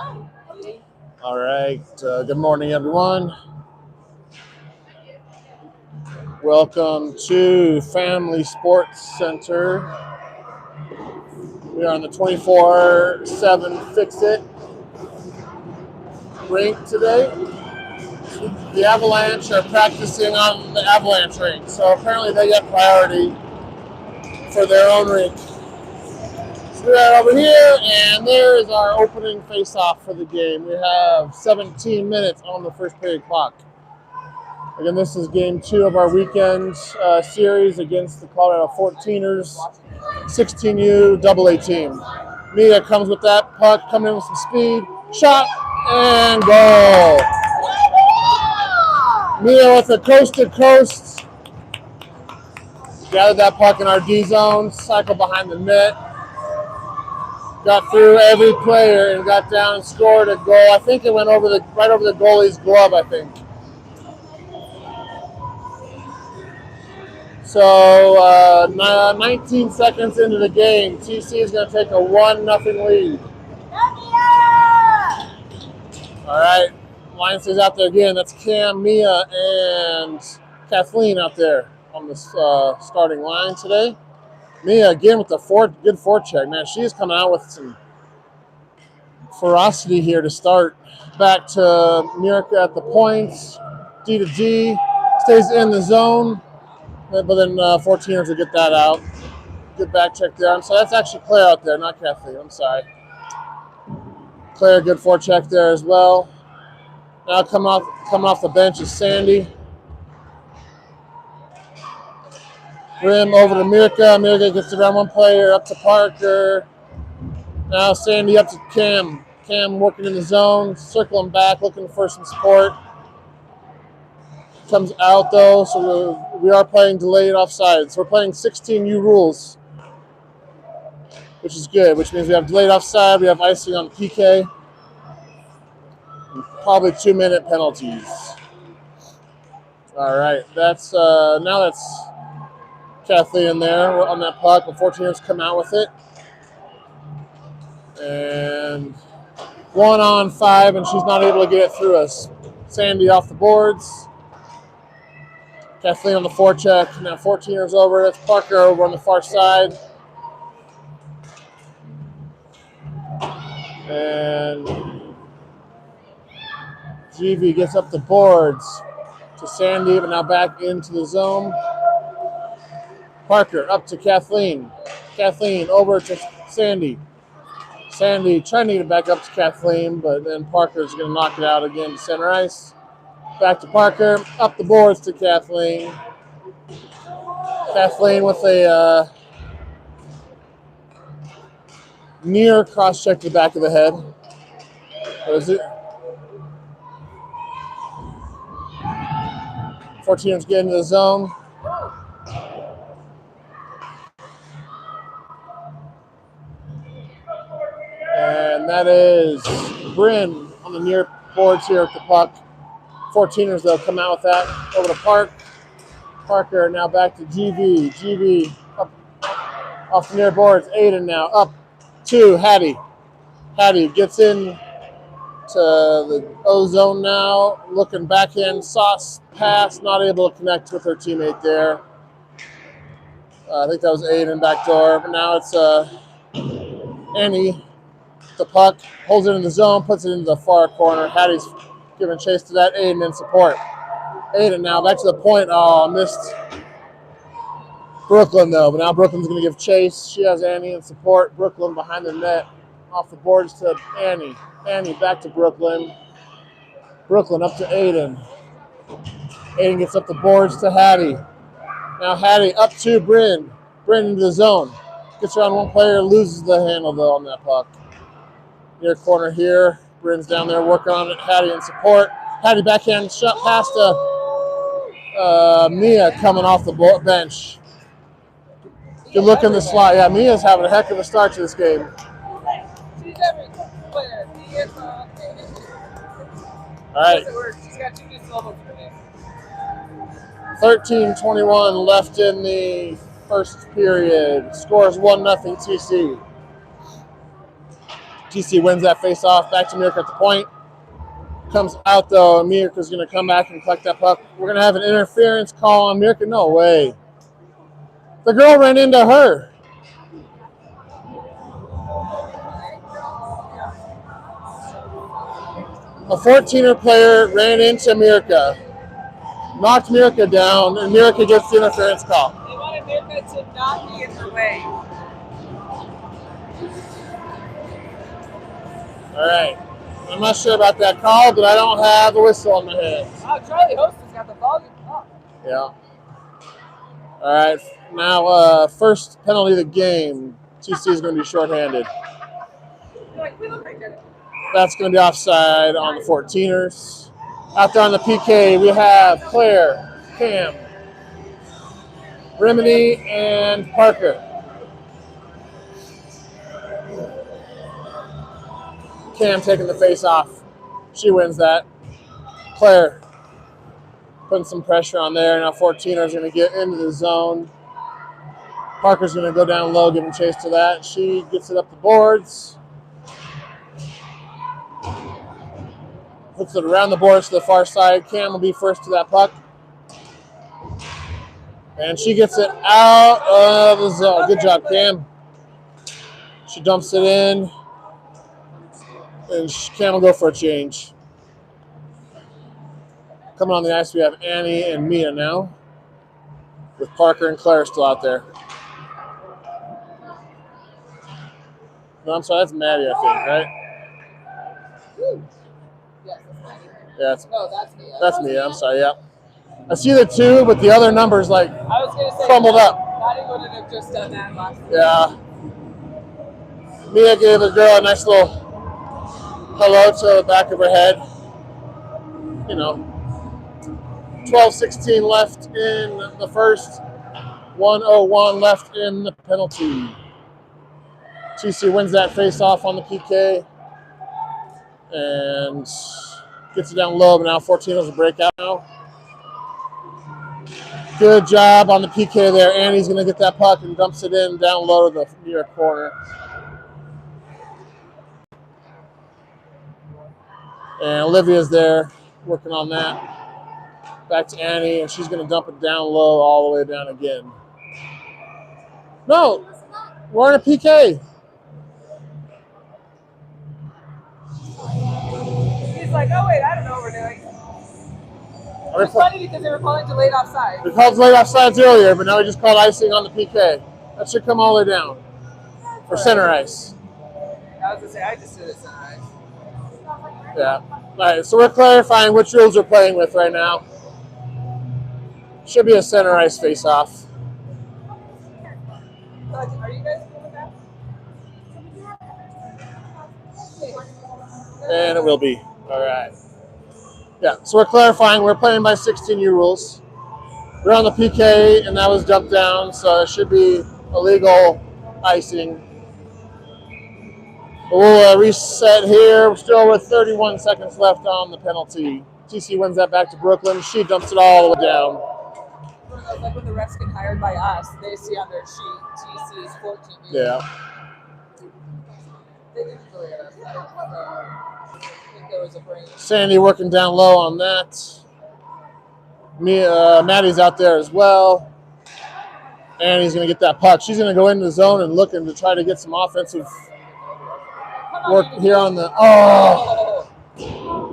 All right. Good morning, everyone. Welcome to Family Sports Center. We are on the 24/7 Fix-It rink today. The Avalanche are practicing on the Avalanche rink, so apparently they get priority for their own rink. So we're over here, and there is our opening face-off for the game. We have 17 minutes on the first period clock. Again, this is game 2 of our weekend series against the Colorado 14ers, 16U AA team. Mia comes with that puck, coming in with some speed, shot, and goal. Mia with a coast-to-coast, gathered that puck in our D zone, cycled behind the net, got through every player and got down and scored a goal. I think it went right over the goalie's glove, I think. So 19 seconds into the game, TC is going to take a 1-0 lead. All right, line stays out there again. That's Cam, Mia, and Kathleen out there on the starting line today. Mia again with the good forecheck. Man, she is coming out with some ferocity here to start. Back to Miraca at the points. D to D, stays in the zone. But then 14ers will get that out. Good back check there. So that's actually Claire out there, not Kathleen. I'm sorry. Claire, good forecheck there as well. Now coming off the bench is Sandy. Rim over to Mirka. Mirka gets around one player, up to Parker. Now Sandy up to Cam. Cam working in the zone, circling back, looking for some support. Comes out though, so we are playing delayed offsides. We're playing 16U rules, which is good, which means we have delayed offside, we have icing on the PK, and probably 2-minute penalties. All right, that's Kathleen there on that puck. The 14ers come out with it. And 1-on-5, and she's not able to get it through us. Sandy off the boards. Kathleen on the forecheck. Now 14ers over. That's Parker over on the far side. And GV gets up the boards to Sandy, but now back into the zone. Parker up to Kathleen. Kathleen over to Sandy. Sandy trying to get it back up to Kathleen, but then Parker's going to knock it out again to center ice. Back to Parker, up the boards to Kathleen. Kathleen with a near cross check to the back of the head. What is it? 14ers get into the zone. And that is Bryn on the near boards here at the puck. 14ers, though, come out with that over to Park. Parker now back to GV. GV up off the near boards. Aiden now up to Hattie. Hattie gets in to the O zone now. Looking backhand sauce pass. Not able to connect with her teammate there. I think that was Aiden back door. But now it's Annie. The puck, holds it in the zone, puts it into the far corner. Hattie's giving chase to that. Aiden in support. Aiden now back to the point. Oh, missed Brooklyn though, but now Brooklyn's going to give chase. She has Annie in support. Brooklyn behind the net. Off the boards to Annie. Annie back to Brooklyn. Brooklyn up to Aiden. Aiden gets up the boards to Hattie. Now Hattie up to Bryn. Bryn into the zone. Gets around one player, loses the handle though on that puck. Near corner here. Bryn's down there working on it. Hattie in support. Hattie backhand shot past Mia coming off the bench. Good look in the slot. Yeah, Mia's having a heck of a start to this game. All right. 13:21 left in the first period. Scores 1-0 TC. TC wins that face-off. Back to Mirka at the point. Comes out, though. Mirka's going to come back and collect that puck. We're going to have an interference call on Mirka. No way. The girl ran into her. A 14er player ran into Mirka. Knocked Mirka down, and Mirka gets the interference call. They wanted Mirka to not be in the way. All right. I'm not sure about that call, but I don't have a whistle on my hands. Oh, Charlie Hostin's got the volume up. Yeah. All right. Now, first penalty of the game. TC is going to be shorthanded. That's going to be offside on the 14ers. Out there on the PK, we have Claire, Cam, Rimini, and Parker. Cam taking the face off. She wins that. Claire putting some pressure on there. Now 14ers going to get into the zone. Parker's going to go down low, giving chase to that. She gets it up the boards. Hooks it around the boards to the far side. Cam will be first to that puck. And she gets it out of the zone. Good job, Cam. She dumps it in. And Cam will go for a change. Coming on the ice, we have Annie and Mia now. With Parker and Claire still out there. No, I'm sorry, that's Maddie, I think, right? Yeah, No, that's Mia. That's Mia, I'm sorry, yeah. I see the two, but the other number's like I was gonna say, crumbled up. Maddie wouldn't have just done that last week. Yeah. Mia gave the girl a nice little hello to the back of her head. You know, 12:16 left in the first, 1:01 left in the penalty. TC wins that face-off on the PK and gets it down low, but now 14ers a breakout now. Good job on the PK there. Annie's going to get that puck and dumps it in down low to the near corner. And Olivia's there working on that. Back to Annie, and she's going to dump it down low all the way down again. No, we're on a PK. He's like, oh wait, I don't know what we're doing. It's funny because they were calling delayed offside. We called delayed offsides earlier, but now we just called icing on the PK. That should come all the way down for center ice. I was going to say, I just did it center ice. Yeah. All right, so we're clarifying which rules we're playing with right now. Should be a center ice face-off. Are you guys cool with that? And it will be. All right. Yeah, so we're clarifying. We're playing by 16U rules. We're on the PK, and that was dumped down, so it should be illegal icing. But we'll reset here. We're still with 31 seconds left on the penalty. TC wins that back to Brooklyn. She dumps it all the way down. Like when the refs get hired by us, they see on their sheet TC's 14. Yeah. They didn't delay it. I think there was a brain. Sandy working down low on that. Maddie's out there as well. And he's going to get that puck. She's going to go into the zone and looking to try to get some offensive work here on the... Oh!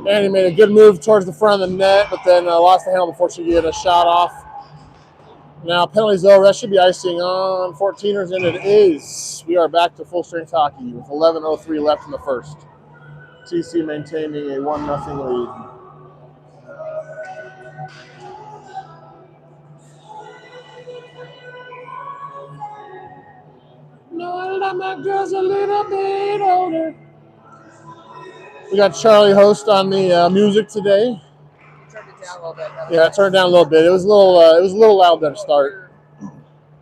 Annie made a good move towards the front of the net, but then lost the handle before she could get a shot off. Now, penalty's over. That should be icing on 14ers, and it is. We are back to full-strength hockey with 11:03 left in the first. TC maintaining a 1-0 lead. No, that my girl's a little bit older. We got Charlie Host on the music today. Turned it down a little bit. Yeah, turned it down a little bit. It was a little loud there to start.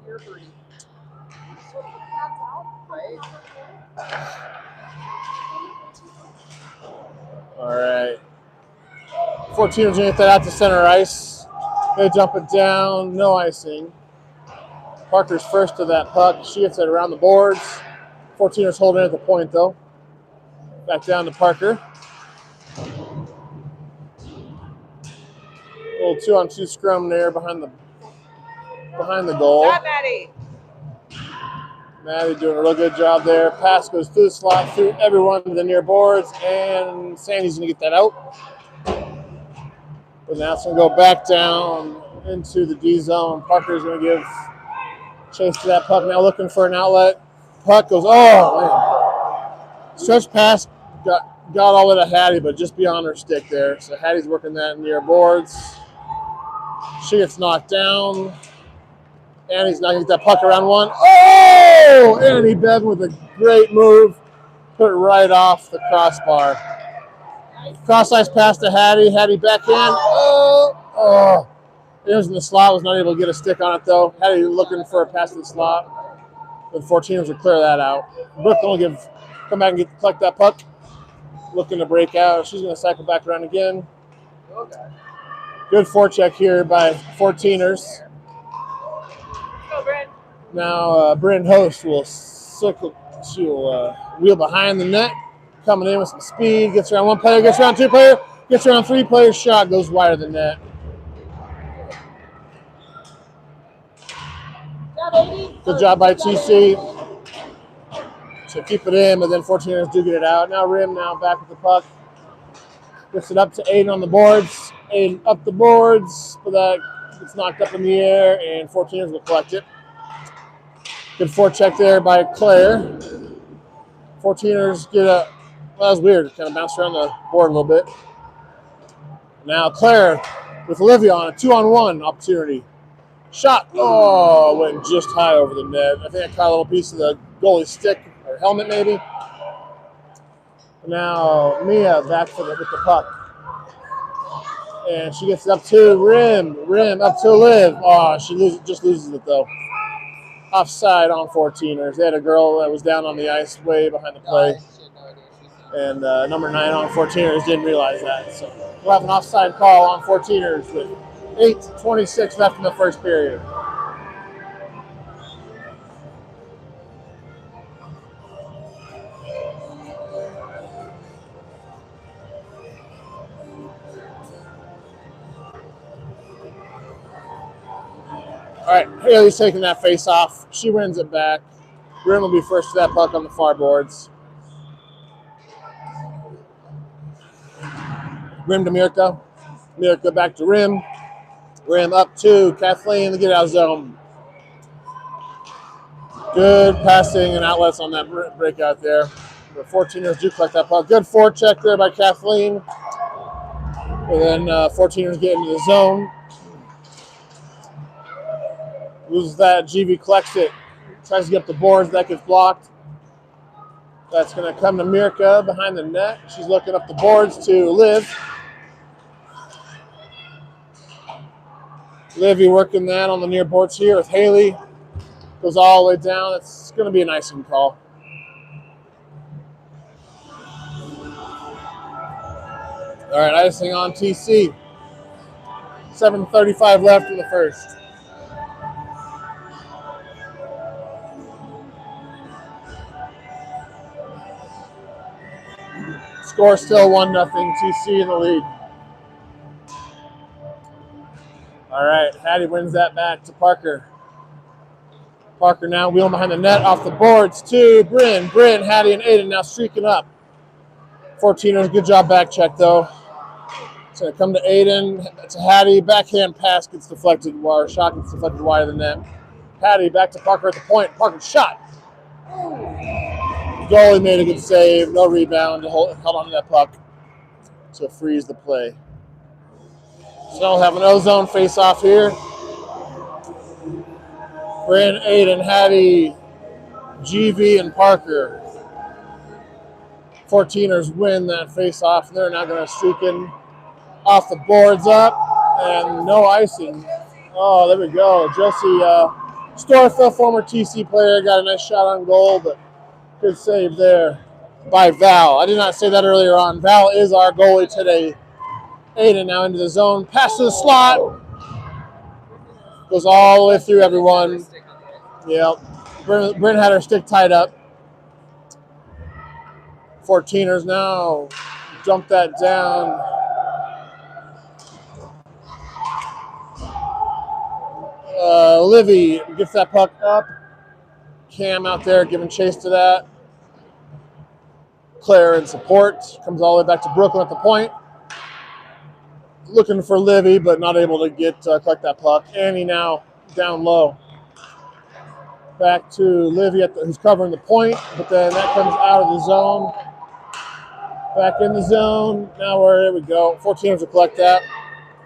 You're free. All right. 14ers going to get that out to center ice. They jump it down. No icing. Parker's first to that puck. She gets it around the boards. 14ers holding it at the point, though. Back down to Parker. A little 2-on-2 scrum there behind the goal. Shot, Maddie. Maddie doing a real good job there. Pass goes through the slot, through everyone to the near boards, and Sandy's going to get that out. But now it's going to go back down into the D zone. Parker's going to give chase to that puck. Now looking for an outlet. Puck goes, oh, man. Stretch pass got all the way to Hattie, but just beyond her stick there. So Hattie's working that near boards. She gets knocked down. Annie's not going to get that puck around one. Oh! Annie Bevan with a great move. Put it right off the crossbar. Cross ice pass to Hattie. Hattie backhand. Oh! It was in the slot. Was not able to get a stick on it, though. Hattie looking for a pass to the slot. The 14ers would clear that out. Brooklyn will come back and collect that puck. Looking to break out. She's going to cycle back around again. Good forecheck here by 14ers. Go, Bryn. Now, Bryn Host will wheel behind the net, coming in with some speed, gets around one player, gets around two player, gets around three players, shot goes wide of the net. Good job by TC to keep it in, but then 14ers do get it out. Now Rim back with the puck. Gets it up to Aiden on the boards. Aiden up the boards, but that gets knocked up in the air, and 14ers will collect it. Good forecheck there by Claire. 14ers get a, well, that was weird. Kind of bounced around the board a little bit. Now Claire with Olivia on a 2-on-1 opportunity. Shot. Oh, went just high over the net. I think I caught a little piece of the goalie's stick or helmet maybe. Now Mia back with the puck. And she gets it up to Rim up to Liv. Oh, she just loses it though. Offside on 14ers. They had a girl that was down on the ice way behind the play. And number 9 on 14ers didn't realize that. So we'll have an offside call on 14ers with 8:26 left in the first period. All right, Haley's taking that face off. She wins it back. Rim will be first to that puck on the far boards. Rim to Mirka. Mirka back to Rim. Rim up to Kathleen to get out of zone. Good passing and outlets on that breakout there. The 14ers do collect that puck. Good forecheck there by Kathleen. And then 14ers get into the zone. Loses that. GV collects it. Tries to get up the boards. That gets blocked. That's going to come to Mirka behind the net. She's looking up the boards to Liv. Livy working that on the near boards here with Haley. Goes all the way down. It's going to be an icing call. All right, icing on TC. 7:35 left in the first. Score still 1-0. TC in the lead. All right, Hattie wins that back to Parker. Parker now wheeling behind the net off the boards to Bryn. Bryn, Hattie, and Aiden now streaking up. 14ers, good job back check though. It's going to come to Aiden, to Hattie. Backhand pass gets deflected, or shot gets deflected wide of the net. Hattie back to Parker at the point. Parker shot. Goalie made a good save. No rebound. Held on to that puck to freeze the play. So we'll have an O-zone face-off here. Bryn, Aiden, Hattie, GV, and Parker. 14ers win that face-off. They're now going to streak in off the boards up, and no icing. Oh, there we go. Josie Storfa, former TC player, got a nice shot on goal, but good save there by Val. I did not say that earlier on. Val is our goalie today. Aiden now into the zone. Pass to the slot. Goes all the way through everyone. Yep. Bryn had her stick tied up. 14ers now dump that down. Livy gets that puck up. Cam out there giving chase to that. Claire in support. Comes all the way back to Brooklyn at the point. Looking for Livy, but not able to get collect that puck. Annie now down low. Back to Livy who's covering the point, but then that comes out of the zone. Back in the zone. Now there we go. 14ers will collect that.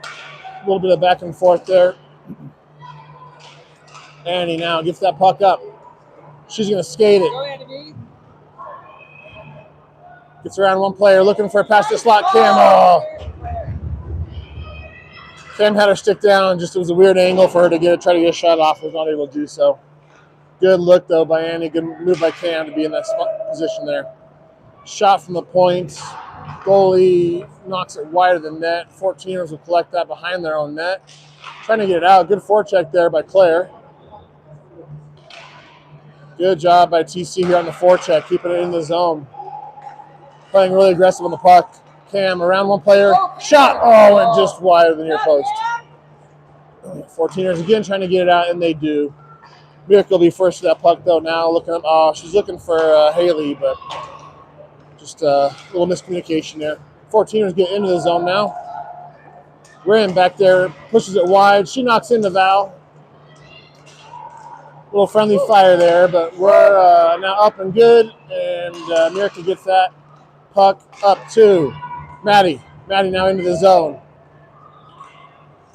A little bit of back and forth there. Annie now gets that puck up. She's going to skate it. Gets around one player, looking for a pass to slot. Cam. Cam had her stick down. Just it was a weird angle for her to try to get a shot off. Was not able to do so. Good look though by Annie. Good move by Cam to be in that position there. Shot from the point. Goalie knocks it wider than net. 14ers will collect that behind their own net. Trying to get it out. Good forecheck there by Claire. Good job by TC here on the forecheck, keeping it in the zone. Playing really aggressive on the puck. Cam around one player. Shot. Oh, and just wider than your post. 14ers again trying to get it out, and they do. Miracle will be first to that puck though. Now looking up. Oh, she's looking for Haley, but just a little miscommunication there. 14ers get into the zone now. Rin back there pushes it wide. She knocks into Val. Little friendly fire there, but we're now up and good, and Miracle gets that puck up to Maddie. Maddie now into the zone.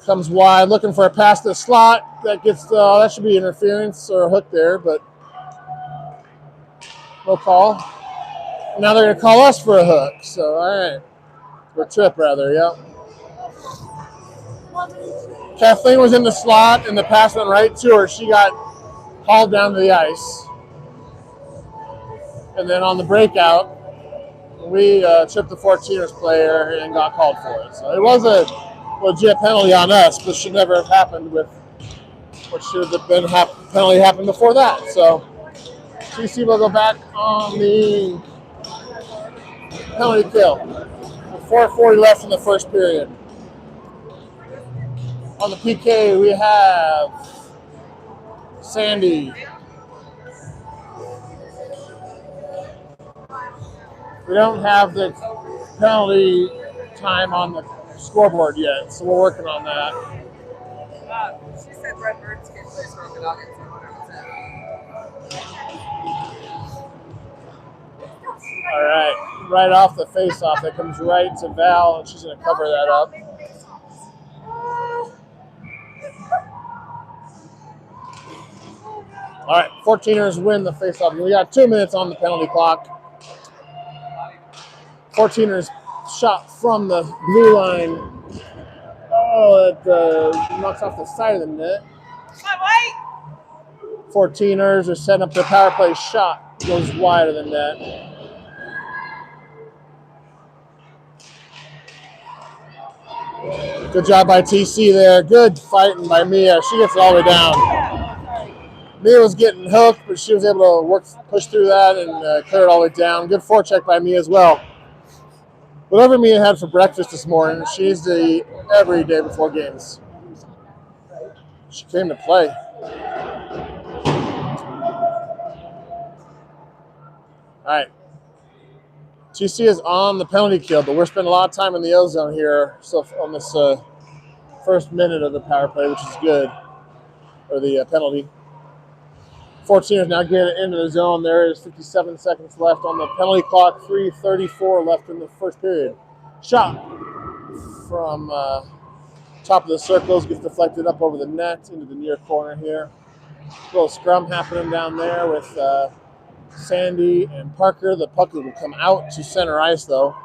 Comes wide, looking for a pass to the slot. That gets that should be interference or a hook there, but no call. Now they're going to call us for a hook. So all right, or trip rather, yep. Kathleen was in the slot, and the pass went right to her. She got hauled down to the ice. And then on the breakout, we tripped the 14ers player and got called for it. So it was a legit penalty on us, but should never have happened with what should have been penalty happened before that. So TC will go back on the penalty kill. With 4:40 left in the first period. On the PK, we have Sandy. We don't have the penalty time on the scoreboard yet, so we're working on that. She said Red Birds can play for Okanagan, so All right, right off the face-off, that comes right to Val, and she's going to cover that up. All right, 14ers win the face-off. We got 2 minutes on the penalty clock. 14ers shot from the blue line. Oh, it knocks off the side of the net. 14ers are setting up the power play shot. Goes wider than that. Good job by TC there. Good fighting by Mia. She gets it all the way down. Mia was getting hooked, but she was able to push through that and clear it all the way down. Good forecheck by Mia as well. Whatever Mia had for breakfast this morning, she needs to eat every day before games. She came to play. All right. TC is on the penalty kill, but we're spending a lot of time in the O-zone here so on this first minute of the power play, which is good, or the penalty. 14ers now get it into the zone. There is 57 seconds left on the penalty clock, 3:34 left in the first period. Shot from top of the circles, gets deflected up over the net into the near corner here. A little scrum happening down there with Sandy and Parker. The puck will come out to center ice, though.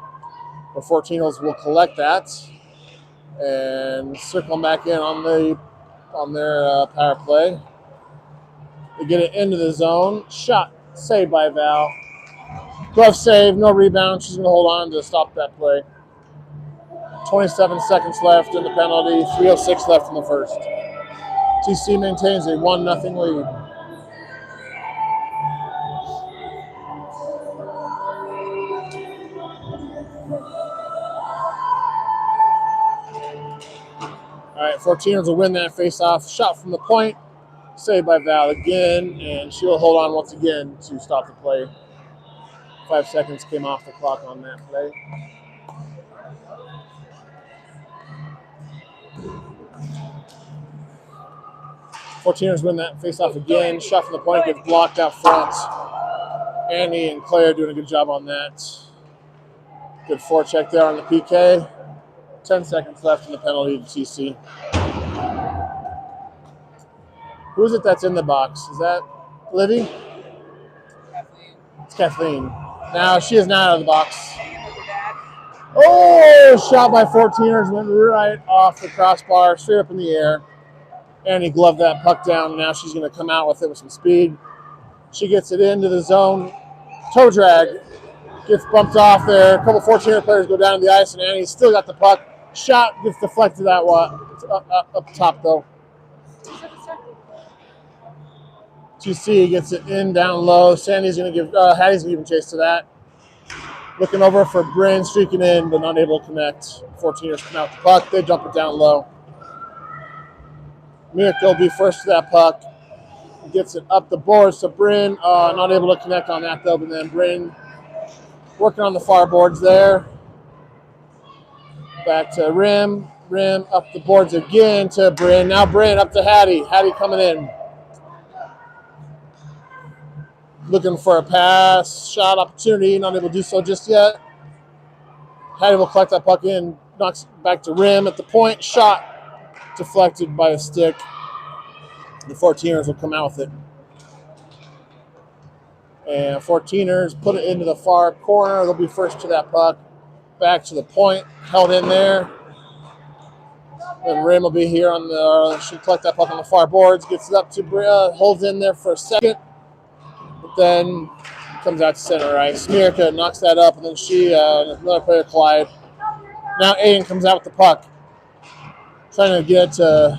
The 14ers will collect that and circle back in on their power play. They get it into the zone. Shot saved by Val. Glove save, no rebound. She's going to hold on to stop that play. 27 seconds left in the penalty. 3:06 left in the first. TC maintains a 1-0 lead. All right, 14ers will win that face-off. Shot from the point, saved by Val again, and she'll hold on once again to stop the play. 5 seconds came off the clock on that play. Fourteeners win that face-off again. Shot from the point gets blocked out front. Annie and Claire doing a good job on that. Good forecheck there on the PK. 10 seconds left in the penalty to TC. Who is it that's in the box? Is that Livy? Kathleen. It's Kathleen. Now she is not out of the box. Oh, shot by 14ers, went right off the crossbar, straight up in the air. Annie gloved that puck down, and now she's going to come out with it with some speed. She gets it into the zone. Toe drag. Gets bumped off there. A couple 14er players go down to the ice, and Annie's still got the puck. Shot gets deflected that way. Up top, though. TC gets it in down low. Sandy's going to give, Hattie's going to give chase to that. Looking over for Bryn, streaking in, but not able to connect. 14ers come out the puck. They dump it down low. Mirka will be first to that puck. Gets it up the boards to Bryn. Not able to connect on that, though, but then Bryn working on the far boards there. Back to Rim. Rim up the boards again to Bryn. Now Bryn up to Hattie. Hattie coming in. Looking for a pass. Shot opportunity. Not able to do so just yet. Hattie will collect that puck in. Knocks it back to Rim at the point. Shot deflected by a stick. The 14ers will come out with it. And 14ers put it into the far corner. They'll be first to that puck. Back to the point. Held in there. Then Rim will be here on the, should collect that puck on the far boards. Gets it up to Bria. Holds in there for a second. But then comes out to center ice. Mirka knocks that up, and then she, another player collide. Now Aiden comes out with the puck. Trying to get to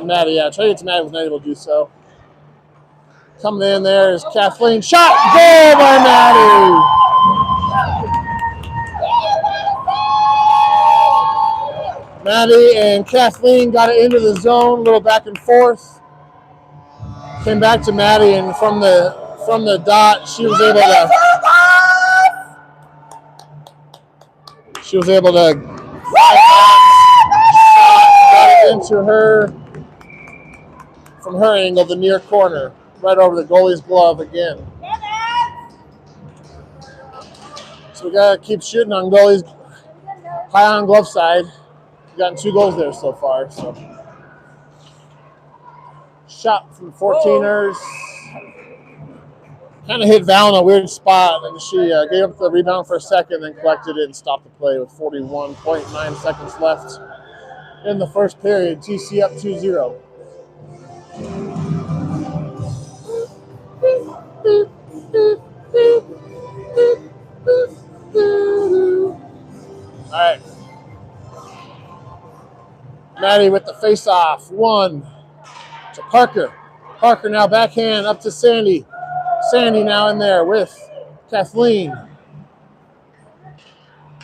Maddie. Yeah, trying to get to Maddie, was not able to do so. Coming in there is Kathleen. Shot! Goal by Maddie! Maddie and Kathleen got it into the zone, a little back and forth. Came back to Maddie, and from the dot, she was able to got it into her from her angle, the near corner, right over the goalie's glove again. So we gotta keep shooting on goalies, high on glove side. We've gotten 2 goals there so far. So shot from 14ers. Kind of hit Val in a weird spot, and she gave up the rebound for a second, then collected it and stopped the play with 41.9 seconds left in the first period. TC up 2-0. All right. Maddie with the face-off. 1 to Parker. Parker now backhand up to Sandy. Sandy now in there with Kathleen.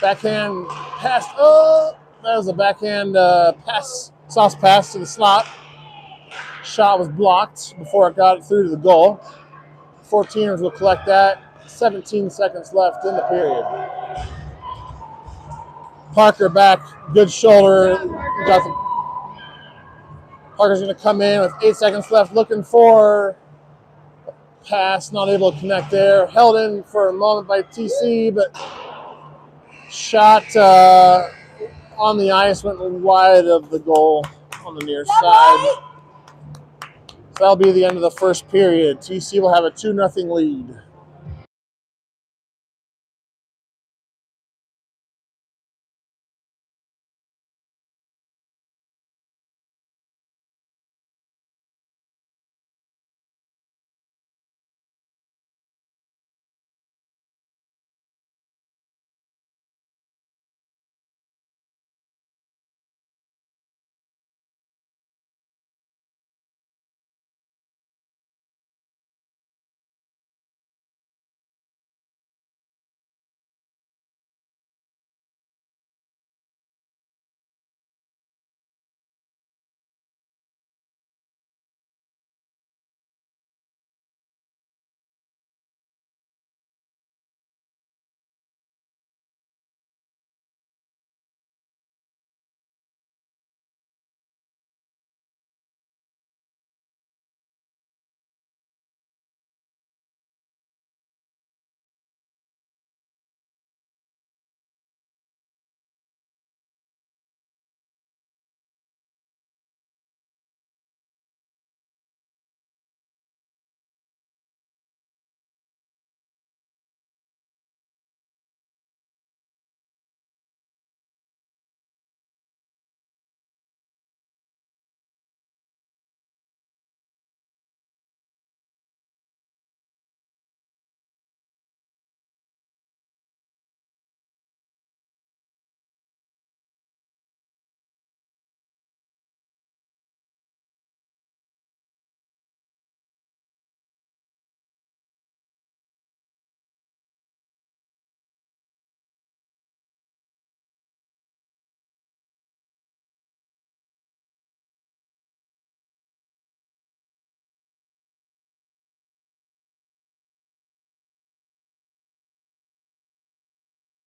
Backhand pass. Oh, that was a backhand pass, sauce pass to the slot. Shot was blocked before it got through to the goal. 14ers will collect that. 17 seconds left in the period. Parker back, good shoulder. Parker's going to come in with 8 seconds left, looking for a pass, not able to connect there. Held in for a moment by TC, but shot on the ice, went wide of the goal on the near side. So that'll be the end of the first period. TC will have a 2-0 lead.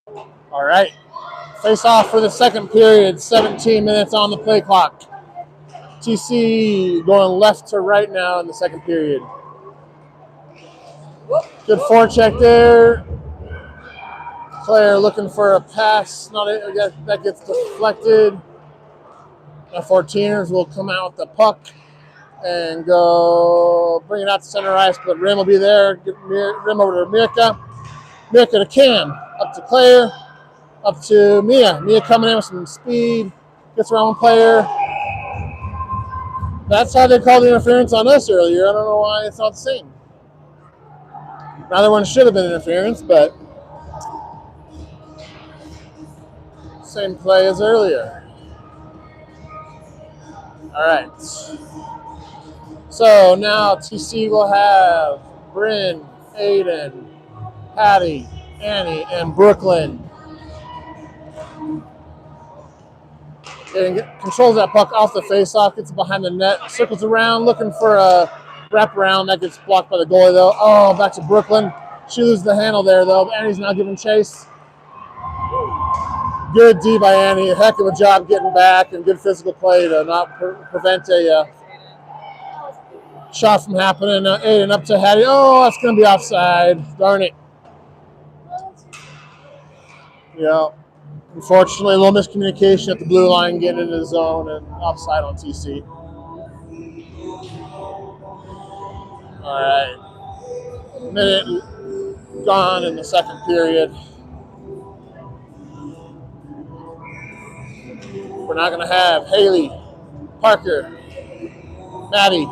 All right. Face off for the second period. 17 minutes on the play clock. TC going left to right now in the second period. Good forecheck there. Claire looking for a pass. That gets deflected. The 14ers will come out with the puck and go bring it out to center ice, but Rim will be there. Get Rim over to Mirka. Mirka to Cam. Up to Claire. Up to Mia. Mia coming in with some speed. Gets around one player. That's how they called the interference on us earlier. I don't know why it's not the same. Neither one should have been interference, but same play as earlier. All right. So now TC will have Bryn, Aiden, Patty, Annie, and Brooklyn. Aiden controls that puck off the faceoff, gets it behind the net, circles around, looking for a wraparound. That gets blocked by the goalie, though. Oh, back to Brooklyn. She loses the handle there, though. Annie's now giving chase. Good D by Annie. A heck of a job getting back and good physical play to not prevent a shot from happening. Aiden up to Hattie. Oh, that's going to be offside. Darn it. Yeah. Unfortunately, a little miscommunication at the blue line, getting into the zone and offside on TC. All right. Minute gone in the second period. We're not going to have Haley, Parker, Maddie,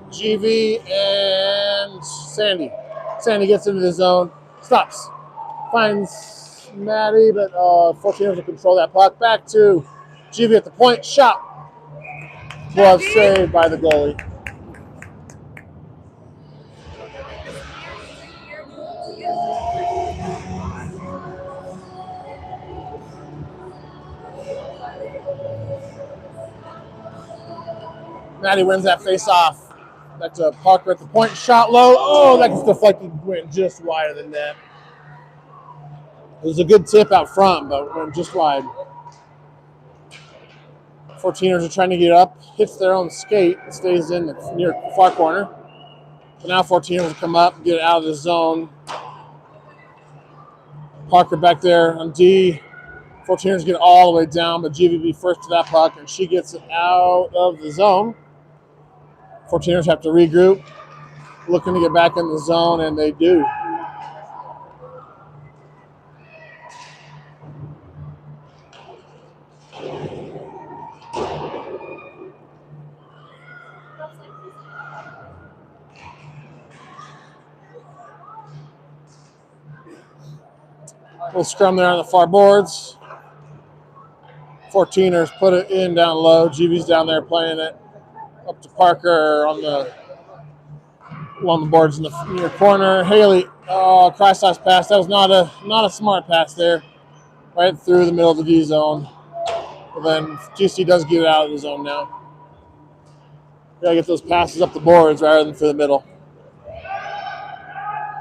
GV, and Sandy. Sandy gets into the zone, stops, finds Maddie, but 14ers will control that puck. Back to GV at the point, shot. Glove saved by the goalie. Maddie wins that face-off. Back to Parker at the point, shot low. Oh, that gets deflected, went just wide of the net. It was a good tip out front, but went just wide. 14ers are trying to get up, hits their own skate, stays in the near far corner. So now 14ers will come up, get it out of the zone. Parker back there on D. 14ers get all the way down, but GVB first to that puck, and she gets it out of the zone. 14ers have to regroup, looking to get back in the zone, and they do. Little scrum there on the far boards. 14ers put it in down low. GV's down there playing it. Up to Parker along the boards in the near corner. Haley, cross-ice pass. That was not a smart pass there. Right through the middle of the D zone. But then GC does get it out of the zone now. Gotta get those passes up the boards rather than through the middle.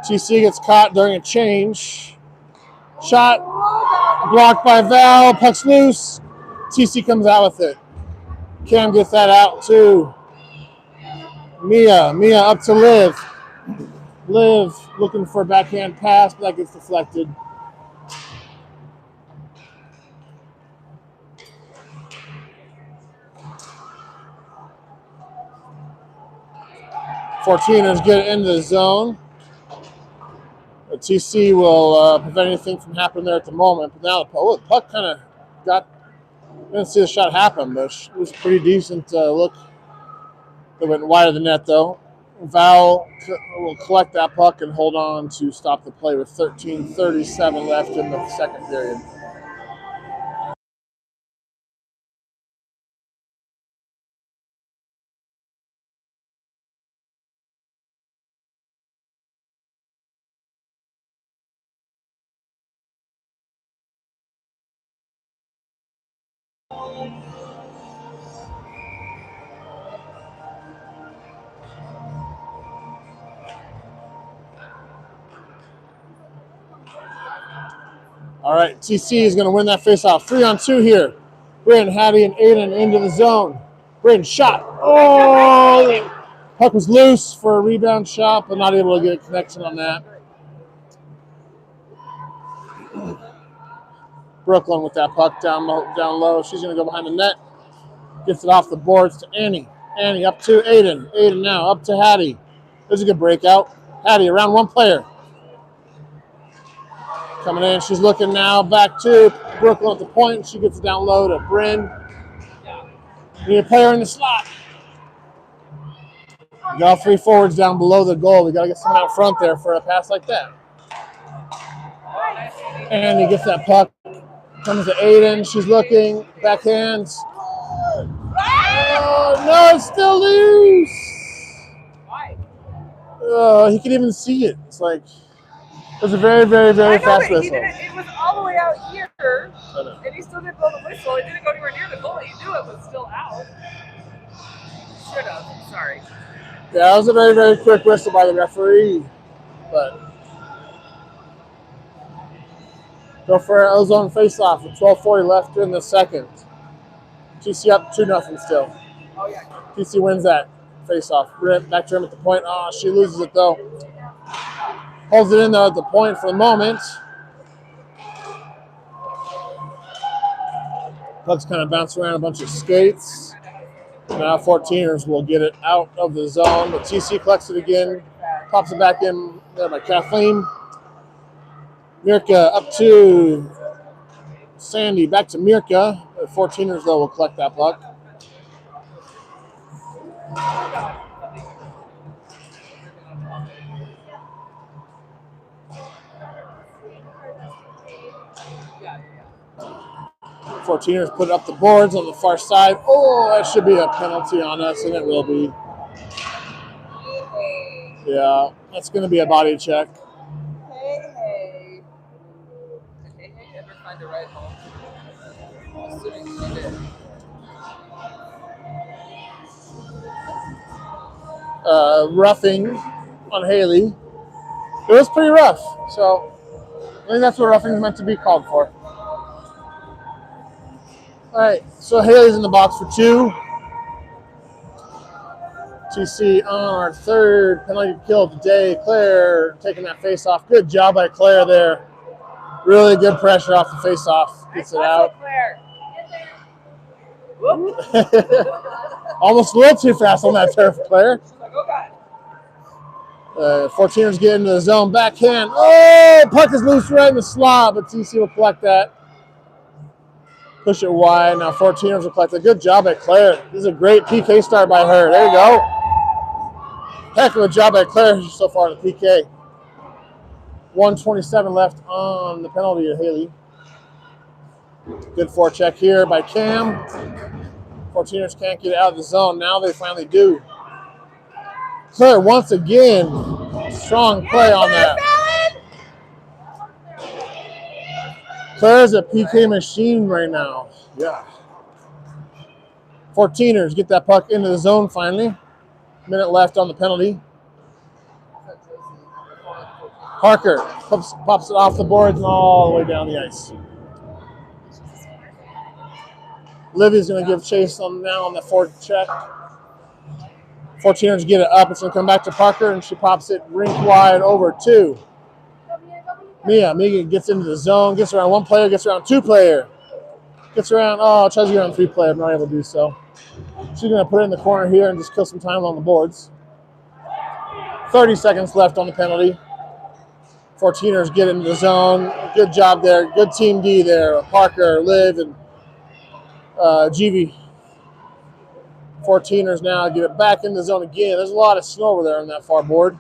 TC gets caught during a change. Shot blocked by Val. Puck's loose. TC comes out with it. Cam gets that out to Mia. Mia up to Liv. Liv looking for a backhand pass, but that gets deflected. Fortiners get it into the zone. The TC will prevent anything from happening there at the moment. But now the puck kind of didn't see the shot happen, but it was a pretty decent look. It went wide of the net, though. Val will collect that puck and hold on to stop the play with 13:37 left in the second period. All right, TC is going to win that face-off. 3-on-2 here. Bryn, Hattie, and Aiden into the zone. Bryn, shot. Oh! Puck was loose for a rebound shot, but not able to get a connection on that. Brooklyn with that puck down low. She's going to go behind the net. Gets it off the boards to Annie. Annie up to Aiden. Aiden now up to Hattie. There's a good breakout. Hattie around one player. Coming in, she's looking now back to Brooklyn at the point. She gets it down low to Bryn. Need a player in the slot. We got all 3 forwards down below the goal. We got to get someone out front there for a pass like that. And he gets that puck. Comes to Aiden. She's looking. Backhands. Oh, no, it's still loose. He could even see it. It's like, it was a very, very, very fast whistle. It was all the way out here, and he still didn't blow the whistle. It didn't go anywhere near the goal. He knew it was still out. Should have. Sorry. Yeah, it was a very, very quick whistle by the referee. But go for an ozone face-off with 12:40 left in the second. TC up 2-0 still. Oh, yeah. TC wins that face-off. Back to him at the point. Oh, she loses it, though. Holds it in, though, at the point for the moment. Puck's kind of bouncing around a bunch of skates. Now 14ers will get it out of the zone, but TC collects it again, pops it back in there by Kathleen. Mirka up to Sandy, back to Mirka. The 14ers, though, will collect that puck. Ers put up the boards on the far side. Oh, that should be a penalty on us, and it will be. Yeah, that's going to be a body check. Hey. Did Hey ever find a ride home? Assuming she did. Roughing on Haley. It was pretty rough, so I think that's what roughing is meant to be called for. All right, so Haley's in the box for 2. TC on our 3rd penalty kill of the day. Claire taking that face off. Good job by Claire there. Really good pressure off the face off. Gets it out. Claire. Almost a little too fast on that turf, Claire. She's like, oh, God. 14ers get into the zone. Backhand. Oh, puck is loose right in the slot, but TC will collect that. Push it wide. Now 14ers will collect it. Good job by Claire. This is a great PK start by her. There you go. Heck of a job by Claire so far in the PK. 1:27 left on the penalty to Haley. Good forecheck here by Cam. 14ers can't get it out of the zone. Now they finally do. Claire, once again, strong play on that. Claire's a PK machine right now. Yeah. 14ers get that puck into the zone finally. Minute left on the penalty. Parker pops it off the boards and all the way down the ice. Livy's going to give chase on now on the forecheck. 14ers get it up. It's going to come back to Parker, and she pops it rink wide over to Mia. Mia gets into the zone, gets around 1 player, gets around 2 player. Gets around, tries to get around 3 player, but not able to do so. She's going to put it in the corner here and just kill some time on the boards. 30 seconds left on the penalty. 14ers get into the zone. Good job there. Good team D there. Parker, Liv, and GV. 14ers now get it back in the zone again. There's a lot of snow over there on that far board.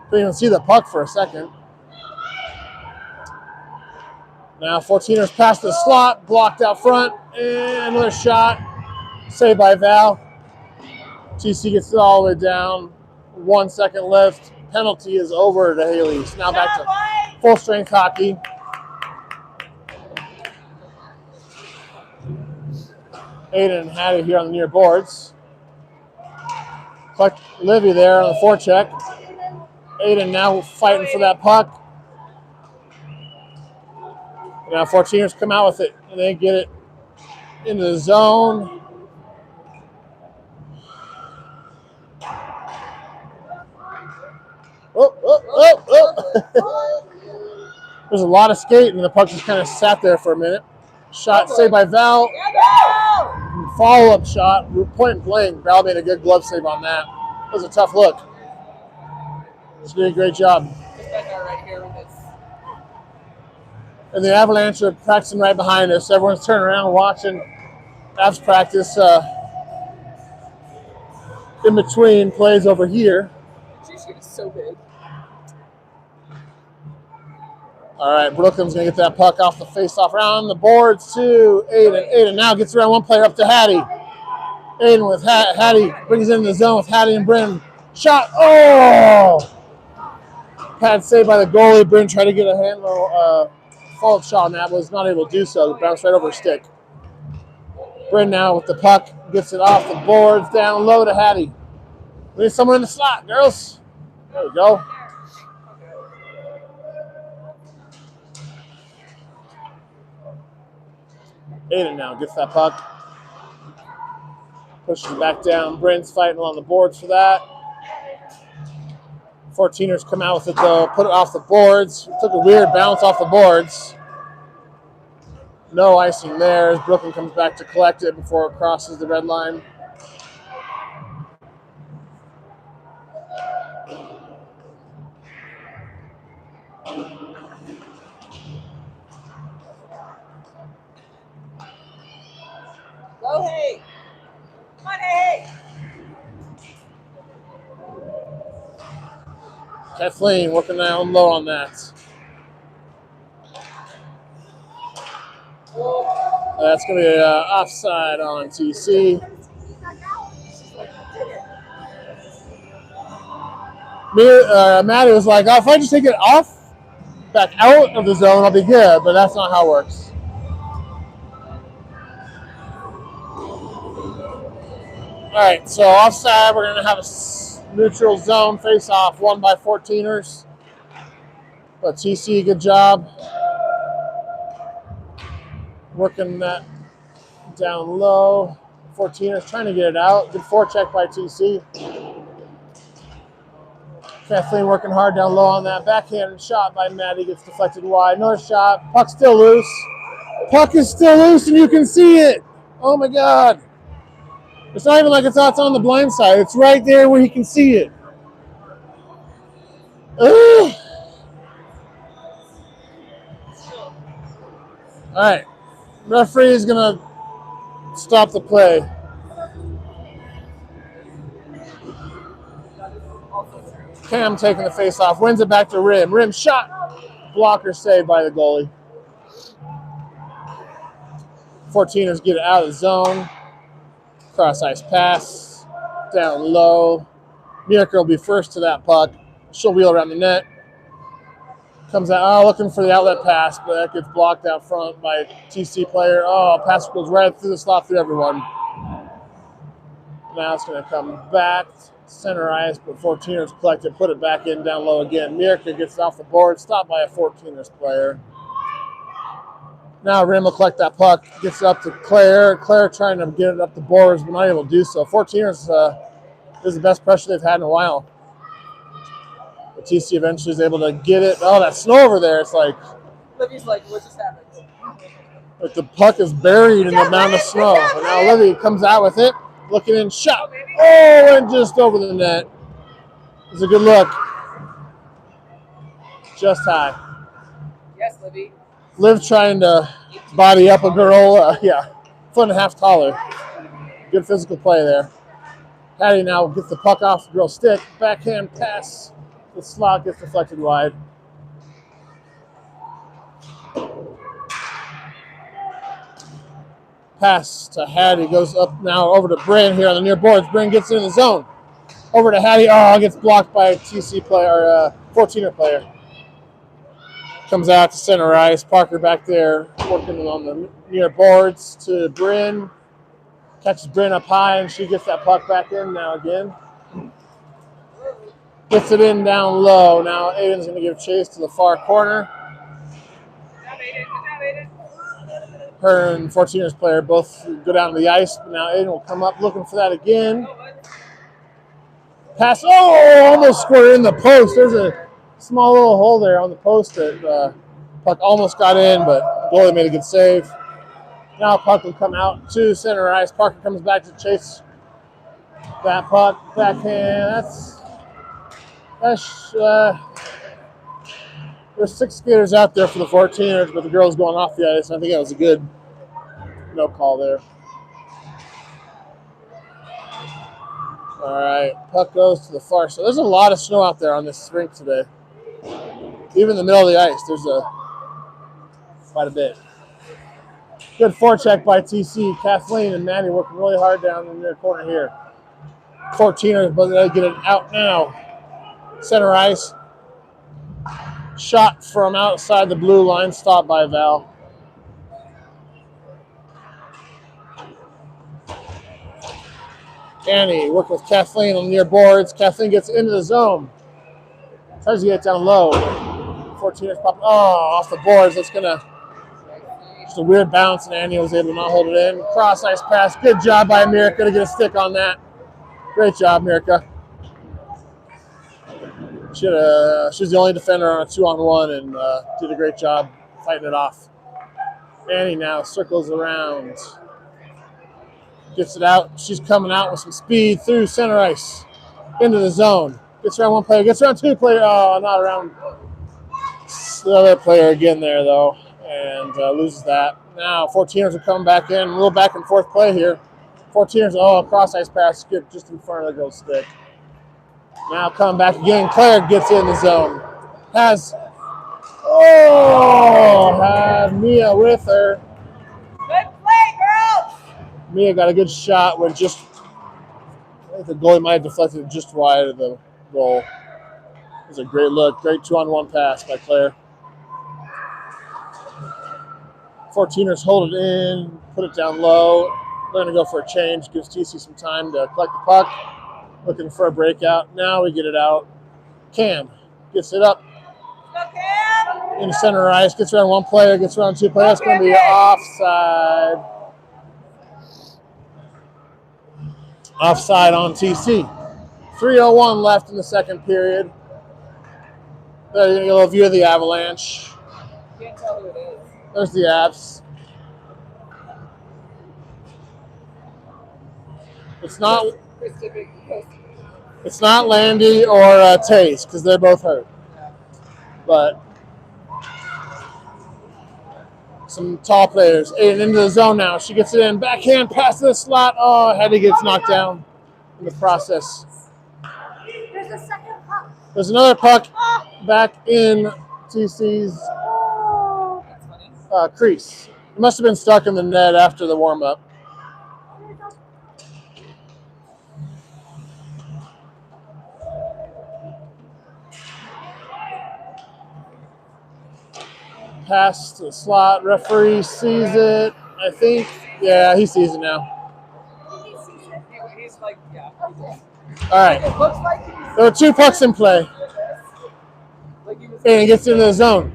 Couldn't even see the puck for a second. Now 14ers past the slot, blocked out front, and another shot. Saved by Val. TC gets it all the way down. 1 second left. Penalty is over to Haley. So now back to full strength hockey. Aiden and Hattie here on the near boards. Collect Livy there on the forecheck. Aiden now fighting for that puck. Now 14ers come out with it, and they get it into the zone. There's a lot of skating, and the puck just kind of sat there for a minute. Shot saved by Val. Follow-up shot, point blank. Val made a good glove save on that. It was a tough look. She did a great job. And the Avalanche are practicing right behind us. Everyone's turning around watching Avs practice in between plays over here. TC is so big. All right, Brooklyn's going to get that puck off the face-off round. The boards to Aiden. Aiden now gets around one player up to Hattie. Aiden with Hattie brings it in the zone with Hattie and Bryn. Shot. Oh! Pad saved by the goalie. Bryn tried to get a handle. Fault shot on that, was not able to do so. It bounced right over her stick. Bryn now with the puck, gets it off the boards, down low to Hattie. We need someone in the slot, girls. There we go. Aiden now gets that puck. Pushes it back down. Bryn's fighting along the boards for that. 14ers come out with it though, put it off the boards. It took a weird bounce off the boards. No icing there as Brooklyn comes back to collect it before it crosses the red line. Go, hey! Come on, hey! Kathleen working down low on that. That's going to be offside on TC. Maddie was like, oh, if I just take it off, back out of the zone, I'll be good. But that's not how it works. All right, so offside, we're going to have a neutral zone face-off, won by 14ers. But TC, good job. Working that down low. 14ers trying to get it out. Good forecheck by TC. Kathleen working hard down low on that. Backhand shot by Maddie gets deflected wide. Another shot. Puck's still loose. Puck is still loose and you can see it. Oh my God. It's not even like it's on the blind side. It's right there where he can see it. Ugh. All right. Referee is going to stop the play. Cam taking the face off. Wins it back to Rim. Rim shot. Blocker saved by the goalie. 14ers get it out of the zone. Cross ice pass. Down low. Mirka will be first to that puck. She'll wheel around the net. Comes out, looking for the outlet pass, but that gets blocked out front by a TC player. Oh, pass goes right through the slot through everyone. Now it's going to come back. Center ice, but 14ers collect it, put it back in down low again. Mirka gets off the board, stopped by a 14ers player. Now Rim will collect that puck, gets it up to Claire. Claire trying to get it up the boards, but not able to do so. 14ers is the best pressure they've had in a while. But TC eventually is able to get it. Oh, that snow over there. It's like... Livy's like, what just happened? Like the puck is buried in the mound of snow. And now Livy comes out with it, looking in, shot. Oh, and just over the net. It's a good look. Just high. Yes, Livy. Liv trying to body up a girl. Foot and a half taller. Good physical play there. Hattie now gets the puck off the girl's stick. Backhand pass. The slot gets deflected wide. Pass to Hattie, goes up now over to Bryn here on the near boards. Bryn gets in the zone. Over to Hattie. Oh, gets blocked by a TC player, 14er player. Comes out to center ice. Parker back there working on the near boards to Bryn. Catches Bryn up high, and she gets that puck back in now again. Gets it in down low. Now Aiden's going to give chase to the far corner. Good job, Aiden. Good job, Aiden. Her and 14ers player both go down to the ice, but now Aiden will come up looking for that again. Pass, oh, almost squared in the post. There's a small little hole there on the post that puck almost got in, but goalie made a good save. Now puck will come out to center ice. Parker comes back to chase that puck. Backhand. There's 6 skaters out there for the 14ers, but the girls going off the ice. I think that was a good no call there. All right, puck goes to the far side. There's a lot of snow out there on this rink today. Even in the middle of the ice, there's quite a bit. Good forecheck by TC. Kathleen and Maddie working really hard down in their corner here. 14ers, but they get it out now. Center ice. Shot from outside the blue line, stopped by Val. Annie working with Kathleen on near boards. Kathleen gets into the zone. Tries to get it down low. 14ers pop. Oh, off the boards. That's going to just a weird bounce, and Annie was able to not hold it in. Cross ice pass. Good job by America to get a stick on that. Great job, America. She was the only defender on a 2-on-1 and did a great job fighting it off. Annie now circles around. Gets it out. She's coming out with some speed through center ice. Into the zone. Gets around one player. Gets around 2 players. Oh, not around the other player again there, though. And loses that. Now 14ers are coming back in. A little back and forth play here. 14ers, cross ice pass. Get just in front of the girl's stick. Now coming back again. Claire gets in the zone. Had Mia with her. Good play, girls! Mia got a good shot when I think the goalie might have deflected it just wide of the goal. It was a great look. Great 2-on-1 pass by Claire. 14ers hold it in, put it down low. They're going to go for a change. Gives TC some time to collect the puck. Looking for a breakout. Now we get it out. Cam gets it up. In the center ice. Gets around 1 player. Gets around 2 players. That's going to be offside. Offside on TC. 3:01 left in the second period. There, you're going to get a little view of the Avalanche. Can't tell who it is. There's the Avs. It's not Landy or Taze because they're both hurt. But some tall players. Aiden into the zone now. She gets it in. Backhand pass to the slot. Oh, Hetty gets knocked down in the process. There's a second puck. There's another puck back in TC's crease. It must have been stuck in the net after the warm-up. Pass to the slot. Referee sees it. I think. Yeah, he sees it now. He's like, yeah. All right. It looks like There were 2 pucks in play. And he gets into the zone.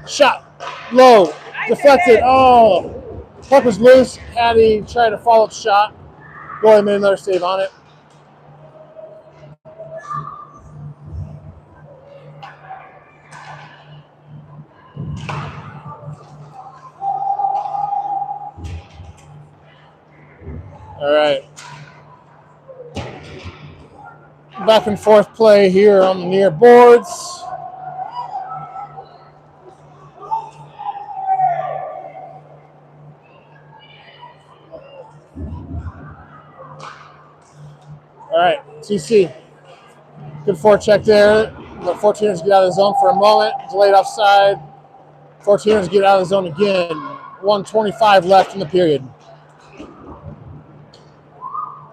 Shot. Low. Deflected. Oh. Puck was loose. Hattie tried to follow up shot. Goalie made another save on it. All right. Back and forth play here on the near boards. All right, TC. Good forecheck there. The 14ers get out of the zone for a moment. Delayed offside. 14ers get out of the zone again. 1:25 left in the period.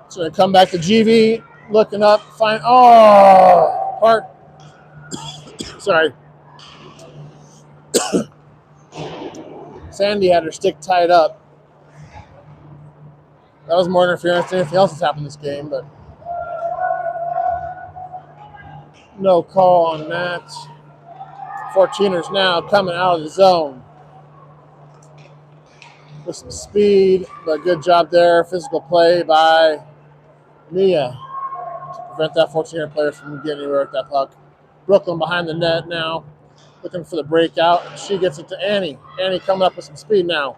So they come back to GV. Looking up. Park. Sorry. Sandy had her stick tied up. That was more interference than anything else that's happened this game, but no call on that. 14ers now coming out of the zone. with some speed, but good job there. Physical play by Mia to prevent that 14-year player from getting anywhere with that puck. Brooklyn behind the net now, looking for the breakout. She gets it to Annie. Annie coming up with some speed now.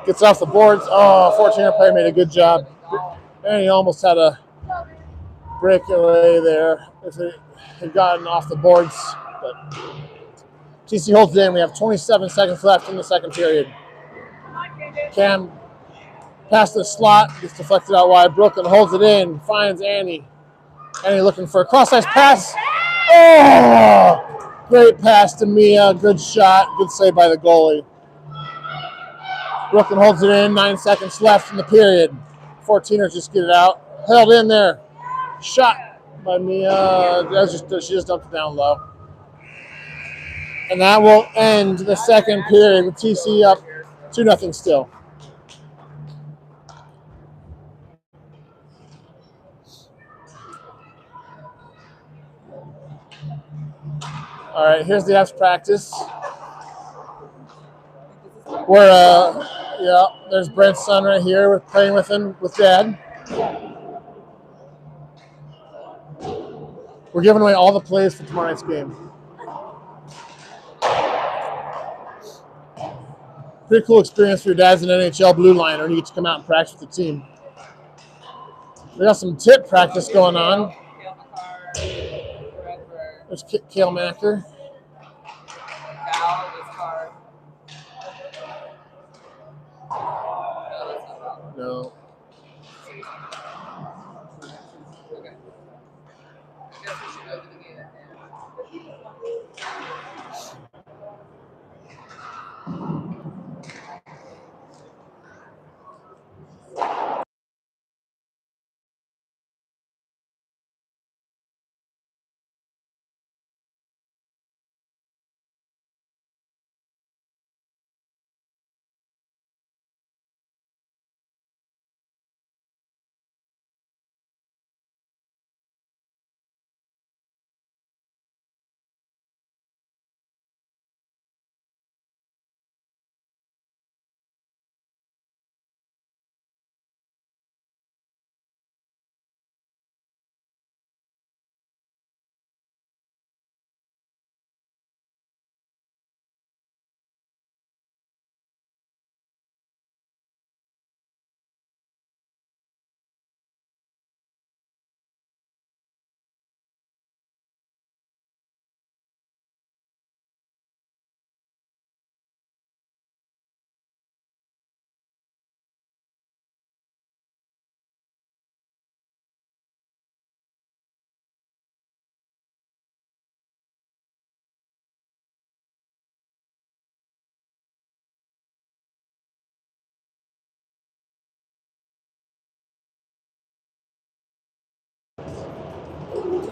Gets off the boards. Oh, 14-year player made a good job. Annie almost had a breakaway there if it had gotten off the boards, but TC holds it in. We have 27 seconds left in the second period. Cam past the slot, gets deflected out wide. Brooklyn holds it in, finds Annie. Annie looking for a cross-ice pass. Oh! Great pass to Mia. Good shot. Good save by the goalie. Brooklyn holds it in. 9 seconds left in the period. 14ers just get it out. Held in there. Shot by Mia. She just dumped it down low. And that will end the second period with TC up 2-0 still. All right, here's the F's practice. Yeah, there's Brent's son right here. We're playing with him, with Dad. We're giving away all the plays for tomorrow night's game. Pretty cool experience for your dad's an NHL blue liner, and you get to come out and practice with the team. We got some tip practice going on. There's Kale Macker. No.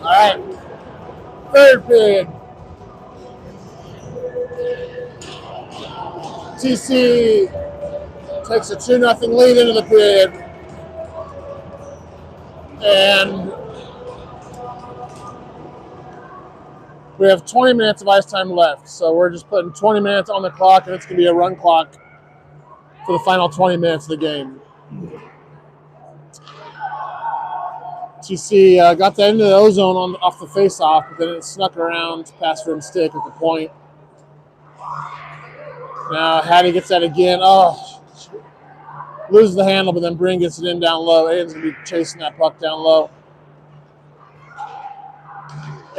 All right, third period. TC takes a 2-0 lead into the period. And we have 20 minutes of ice time left. So we're just putting 20 minutes on the clock, and it's going to be a run clock for the final 20 minutes of the game. TC got that into the ozone off the face-off, but then it snuck around past rim stick at the point. Now Hattie gets that again. Oh, loses the handle, but then Bryn gets it in down low. Aiden's going to be chasing that puck down low.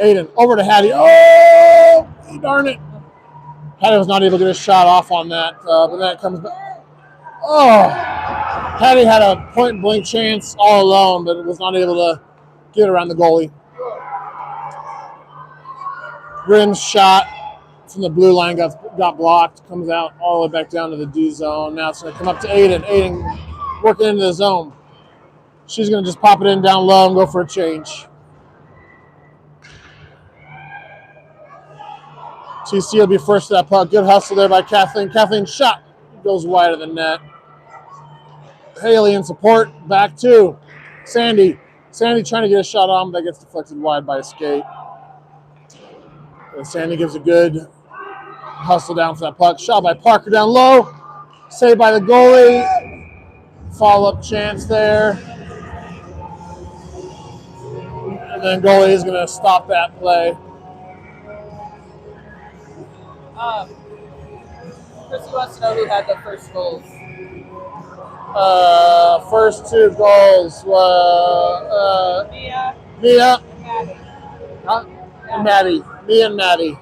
Aiden over to Hattie. Oh, darn it. Hattie was not able to get a shot off on that, but then it comes back. Oh, Hattie had a point-blank chance all alone, but it was not able to get around the goalie. Bryn's shot from the blue line got blocked, comes out all the way back down to the D zone. Now it's going to come up to Aiden. Aiden working into the zone. She's going to just pop it in down low and go for a change. TC will be first to that puck. Good hustle there by Kathleen. Kathleen's shot goes wide of the net. Haley in support. Back to Sandy. Sandy trying to get a shot on, but that gets deflected wide by a skate. And Sandy gives a good hustle down for that puck. Shot by Parker down low. Saved by the goalie. Follow-up chance there. And then goalie is going to stop that play. Chris wants to know who had the first goals. First 2 goals were Mia and Maddie. Mia and Maddie.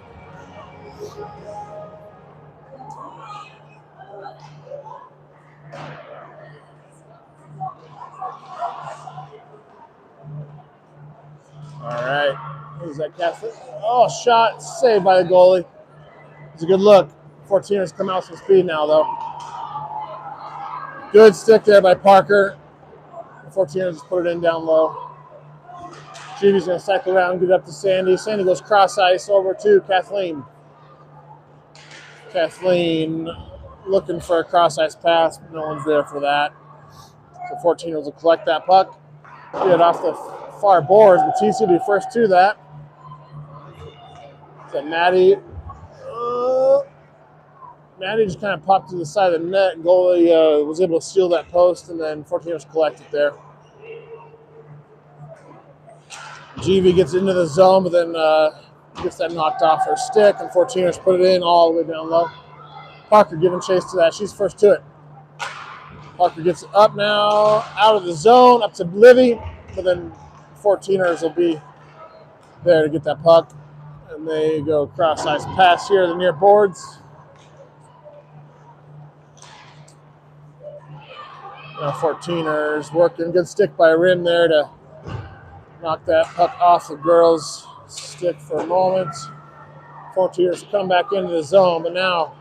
All right. Who's that cast? Oh, shot saved by the goalie. It's a good look. 14ers come out some speed now, though. Good stick there by Parker. The 14ers just put it in down low. Judy's going to cycle around, get it up to Sandy. Sandy goes cross ice over to Kathleen. Kathleen looking for a cross ice pass, but no one's there for that. So 14ers will collect that puck, get it off the far boards, but TC will be first to that. So Maddie just kind of popped to the side of the net. Goalie was able to steal that post, and then 14ers collect it there. GV gets into the zone, but then gets that knocked off her stick, and 14ers put it in all the way down low. Parker giving chase to that. She's first to it. Parker gets it up now, out of the zone, up to Livy, but then 14ers will be there to get that puck. And they go cross-ice pass here to the near boards. Now 14ers working. Good stick by Rim there to knock that puck off the girls' stick for a moment. 14ers come back into the zone, but now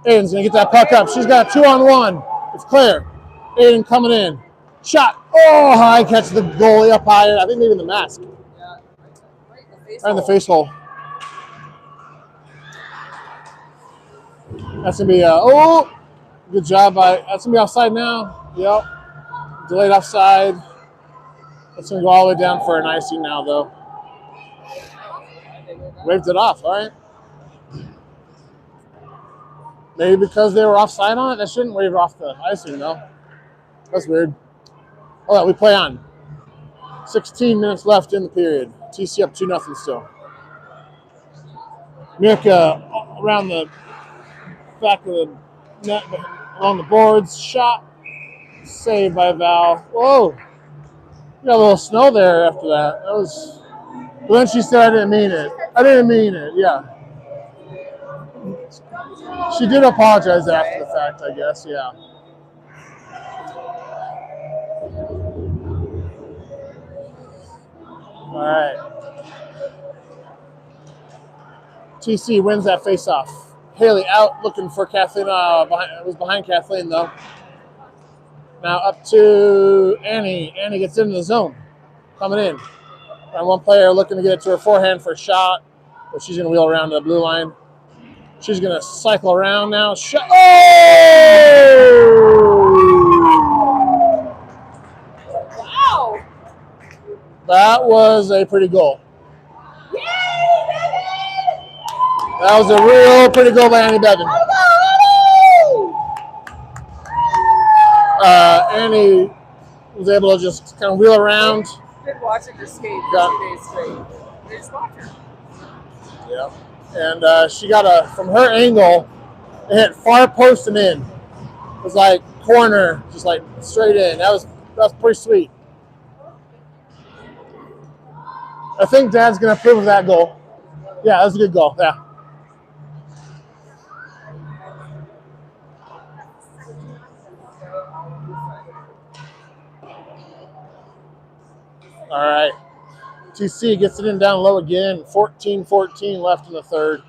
Aiden's going to get that puck up. She's got a 2-on-1. It's clear. Aiden coming in. Shot. Oh, high catch the goalie up high. I think maybe in the mask. Yeah, right in the face hole. That's going to be, good job by, that's going to be offside now. Yep. Delayed offside. That's going to go all the way down for an icing now, though. Waved it off, all right. Maybe because they were offside on it, that shouldn't wave off the icing, though. That's weird. All right, we play on. 16 minutes left in the period. TC up 2-0 still. Mirka around the back of the net, along the boards. Shot. Saved by Val. Whoa. We got a little snow there after that. That was. But then she said, I didn't mean it. I didn't mean it, yeah. She did apologize after the fact, I guess, yeah. All right. TC wins that faceoff. Haley out looking for Kathleen. It was behind Kathleen, though. Now up to Annie. Annie gets into the zone. Coming in. And one player looking to get it to her forehand for a shot, but she's going to wheel around to the blue line. She's going to cycle around now. Oh! Wow! That was a pretty goal. Yay, That was a real pretty goal by Annie Bevan. Annie was able to just kind of wheel around. Been watching her skate for 2 days straight. They just watch her. Yeah. And she got from her angle, it hit far post and in. It was like corner, just like straight in. That was pretty sweet. I think Dad's going to approve of that goal. Yeah, that was a good goal. Yeah. All right. TC gets it in down low again. 14-14 left in the third.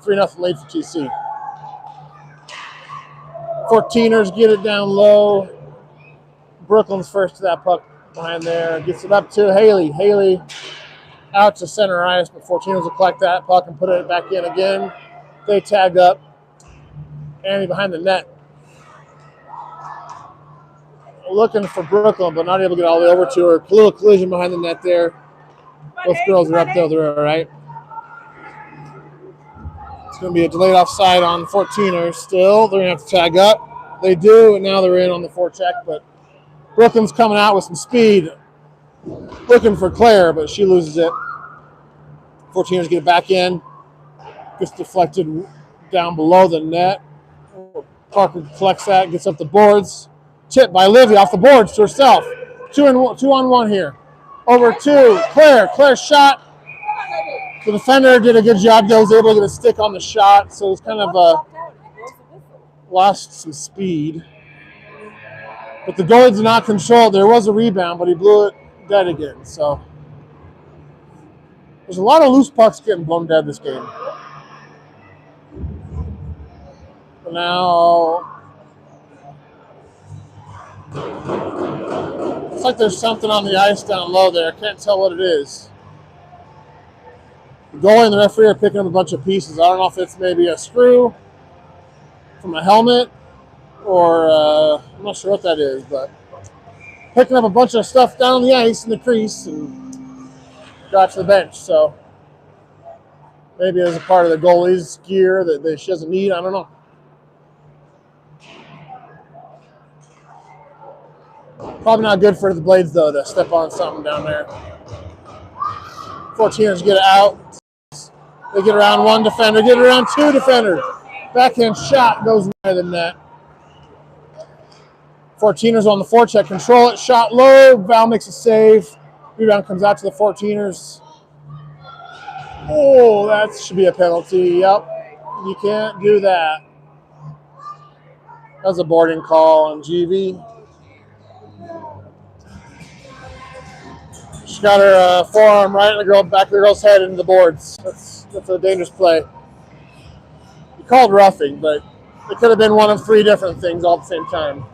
3-0 lead for TC. 14ers get it down low. Brooklyn's first to that puck behind there. Gets it up to Haley. Haley out to center ice, but 14ers will collect that puck and put it back in again. They tag up. Annie behind the net. Looking for Brooklyn, but not able to get all the way over to her. A little collision behind the net there. Both girls are up there. They're all right. It's going to be a delayed offside on 14ers still. They're going to have to tag up. They do, and now they're in on the forecheck, but Brooklyn's coming out with some speed, looking for Claire, but she loses it. 14ers get it back in. Gets deflected down below the net. Parker collects that, gets up the boards. Chip by Livy off the boards to herself. 2-on-1 here. Over to Claire. Claire's shot. The defender did a good job. They was able to get a stick on the shot, so it was kind of lost some speed. But the goalie did not control. There was a rebound, but he blew it dead again. So there's a lot of loose pucks getting blown dead this game. But now it's like there's something on the ice down low there. I can't tell what it is. The goalie and the referee are picking up a bunch of pieces. I don't know if it's maybe a screw from a helmet or I'm not sure what that is, but picking up a bunch of stuff down on the ice in the crease and got to the bench. So maybe as a part of the goalie's gear that she doesn't need. I don't know. Probably not good for the Blades, though, to step on something down there. 14ers get it out. They get around one defender, get around two defenders. Backhand shot goes wide of the net. 14ers on the forecheck, control it, shot low. Val makes a save. Rebound comes out to the 14ers. Oh, that should be a penalty. Yep, you can't do that. That was a boarding call on GV. She got her forearm right in the back of the girl's head into the boards. That's a dangerous play. He called roughing, but it could have been one of three different things all at the same time.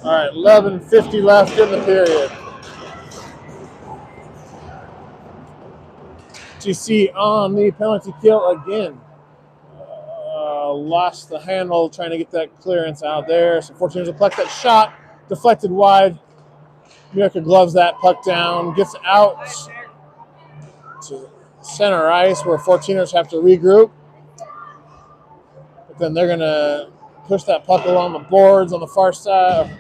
All right, 11:50 left in the period. TC on the penalty kill again. Lost the handle trying to get that clearance out there. So 14ers will collect that shot, deflected wide. Mirka gloves that puck down, gets out to center ice where 14ers have to regroup. But then they're going to push that puck along the boards on the far side.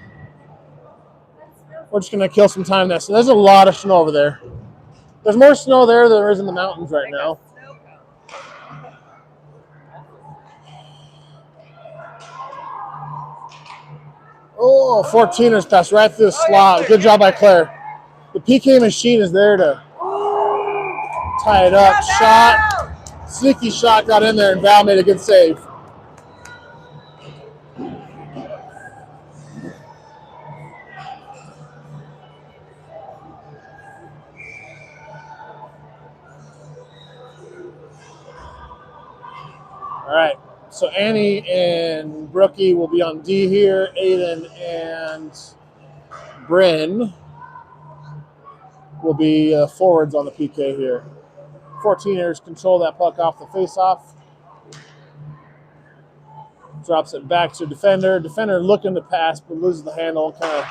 We're just going to kill some time there. So there's a lot of snow over there. There's more snow there than there is in the mountains right now. Oh, 14ers pass right through the slot. Good job by Claire. The PK machine is there to tie it up. Shot. Sneaky shot got in there, and Val made a good save. All right. So Annie and Brookie will be on D here. Aiden and Bryn will be forwards on the PK here. 14ers control that puck off the face-off. Drops it back to defender. Defender looking to pass, but loses the handle. Kind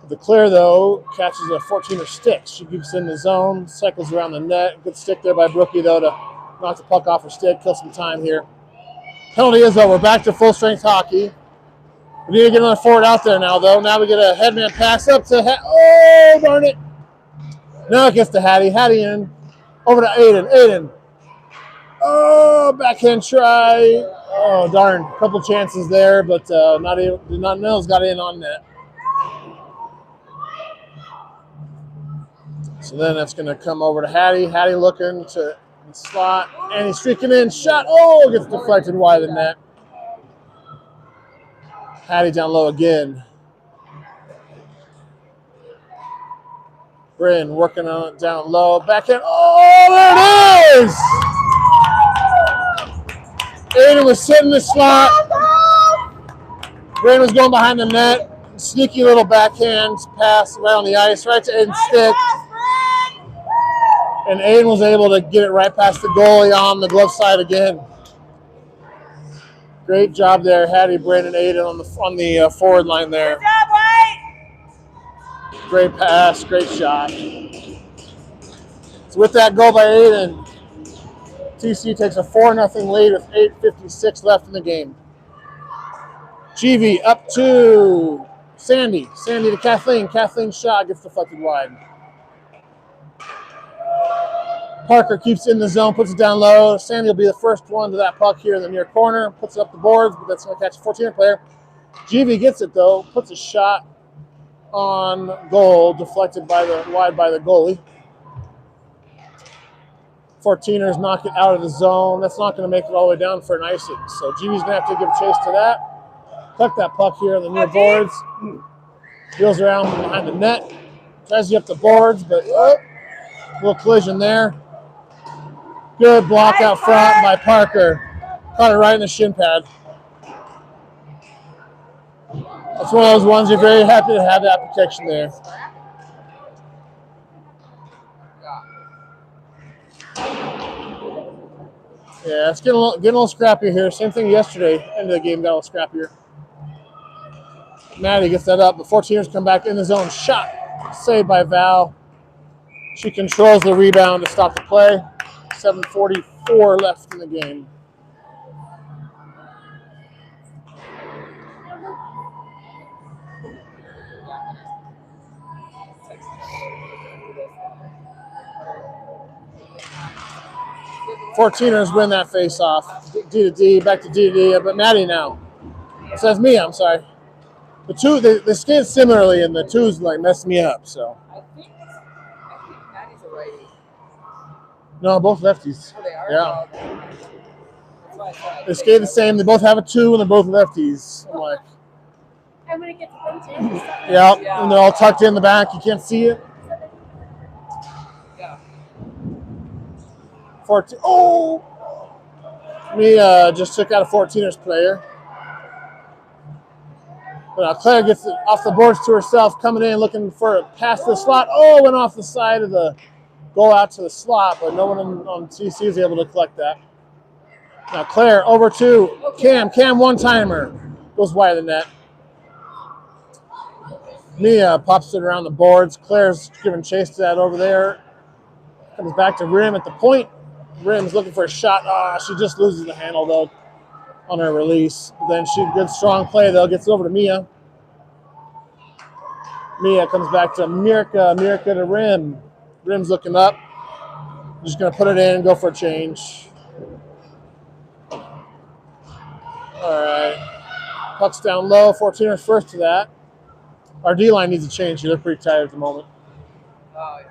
of the clear, though, catches a 14er stick. She keeps in the zone, cycles around the net. Good stick there by Brookie, though, to knock the puck off her stick, kill some time here. Penalty is over. Back to full-strength hockey. We need to get another forward out there now, though. Now we get a headman pass up to oh, darn it. Now it gets to Hattie. Hattie in. Over to Aiden. Aiden. Oh, backhand try. Oh, darn. A couple chances there, but Nils got in on net. So then that's going to come over to Hattie. Hattie looking to the slot. And he's streaking in. Shot. Oh, gets deflected wide of the net. Hattie down low again. Bryn working on it down low. Backhand. Oh, there it is! Aiden was sitting in the slot. Bryn was going behind the net. Sneaky little backhand pass right on the ice, right to Aiden's stick. And Aiden was able to get it right past the goalie on the glove side again. Great job there, Hattie, Bryn, and Aiden on the forward line there. Good job, White! Great pass, great shot. So with that goal by Aiden, TC takes a 4-0 lead with 8:56 left in the game. GV up to Sandy. Sandy to Kathleen. Kathleen's shot gets deflected wide. Parker keeps it in the zone, puts it down low. Sandy will be the first one to that puck here in the near corner. Puts it up the boards, but that's going to catch a 14er player. GV gets it, though. Puts a shot on goal, deflected wide by the goalie. 14ers knock it out of the zone. That's not going to make it all the way down for an icing. So GV's going to have to give chase to that. Tuck that puck here in the near boards. Wheels around behind the net. Tries to get up the boards, but little collision there. Good block out front by Parker. Caught it right in the shin pad. That's one of those ones you're very happy to have that protection there. Yeah, it's getting a little scrappier here. Same thing yesterday. End of the game got a little scrappier. Maddie gets that up. The 14ers come back in the zone. Shot. Saved by Val. She controls the rebound to stop the play. 7:44 left in the game. Fourteeners win that face-off. D to D, back to D to D, but Maddie now. So that's me, I'm sorry. The two, they skate similarly, and the twos like messed me up, so. I think Maddie's a righty. No, both lefties. Oh, they are? Yeah. That's why I said They skate the same. They both have a 2, and they're both lefties. I'm like, I'm gonna get to them too. yeah, and they're all tucked in the back. You can't see it. Yeah. 14. Oh! Me just took out a 14ers player. But Claire gets it off the boards to herself, coming in, looking for a pass to the slot. Oh, went off the side of the goal out to the slot, but no one on TC is able to collect that. Now Claire over to Cam. Cam one-timer. Goes wide of the net. Mia pops it around the boards. Claire's giving chase to that over there. Comes back to Rim at the point. Rim's looking for a shot. She just loses the handle, though, on her release. But then she good strong play, though. Gets it over to Mia. Mia comes back to Mirka. Mirka to Rim. Rim's looking up. Just going to put it in and go for a change. All right. Puck's down low. 14ers first to that. Our D-line needs a change. They're pretty tired at the moment. Oh, yeah.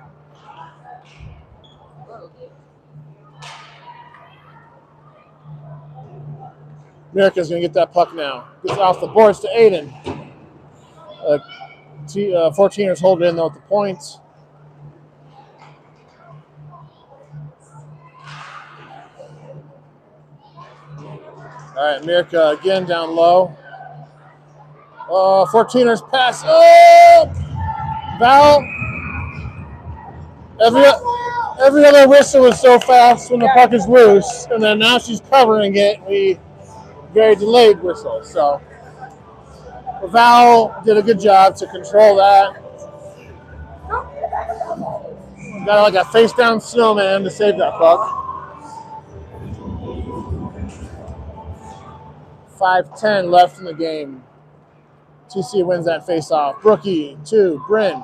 Mirka's going to get that puck now. Gets off the boards to Aiden. 14ers hold it in, though, at the points. All right, Mirka again down low. 14ers pass. Oh! Val. Every other whistle was so fast when the puck is loose, and then now she's covering it. Very delayed whistle. So Val did a good job to control that. Got like a face down snowman to save that puck. 5:10 left in the game. TC wins that face-off. Brookie to Bryn.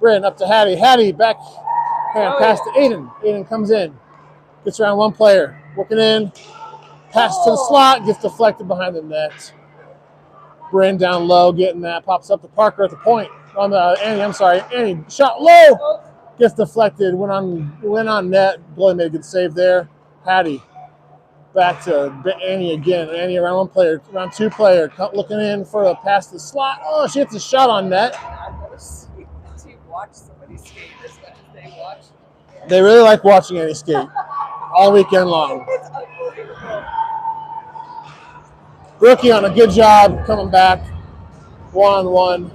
Bryn up to Hattie. Hattie back hand pass to Aiden. Aiden comes in. Gets around one player. Working in. Pass to the slot. Gets deflected behind the net. Bryn down low getting that. Pops up to Parker at the point. On the Annie, I'm sorry. Annie shot low. Gets deflected. Went on net. Goalie made a good save there. Hattie. Back to Annie again. Annie around one player, around two player, looking in for a pass to the slot. Oh, she hits a shot on net. I've never seen a team watch somebody skate as much as they watch. They really like watching Annie skate all weekend long. It's unbelievable. Brookie on a good job coming back. 1-on-1.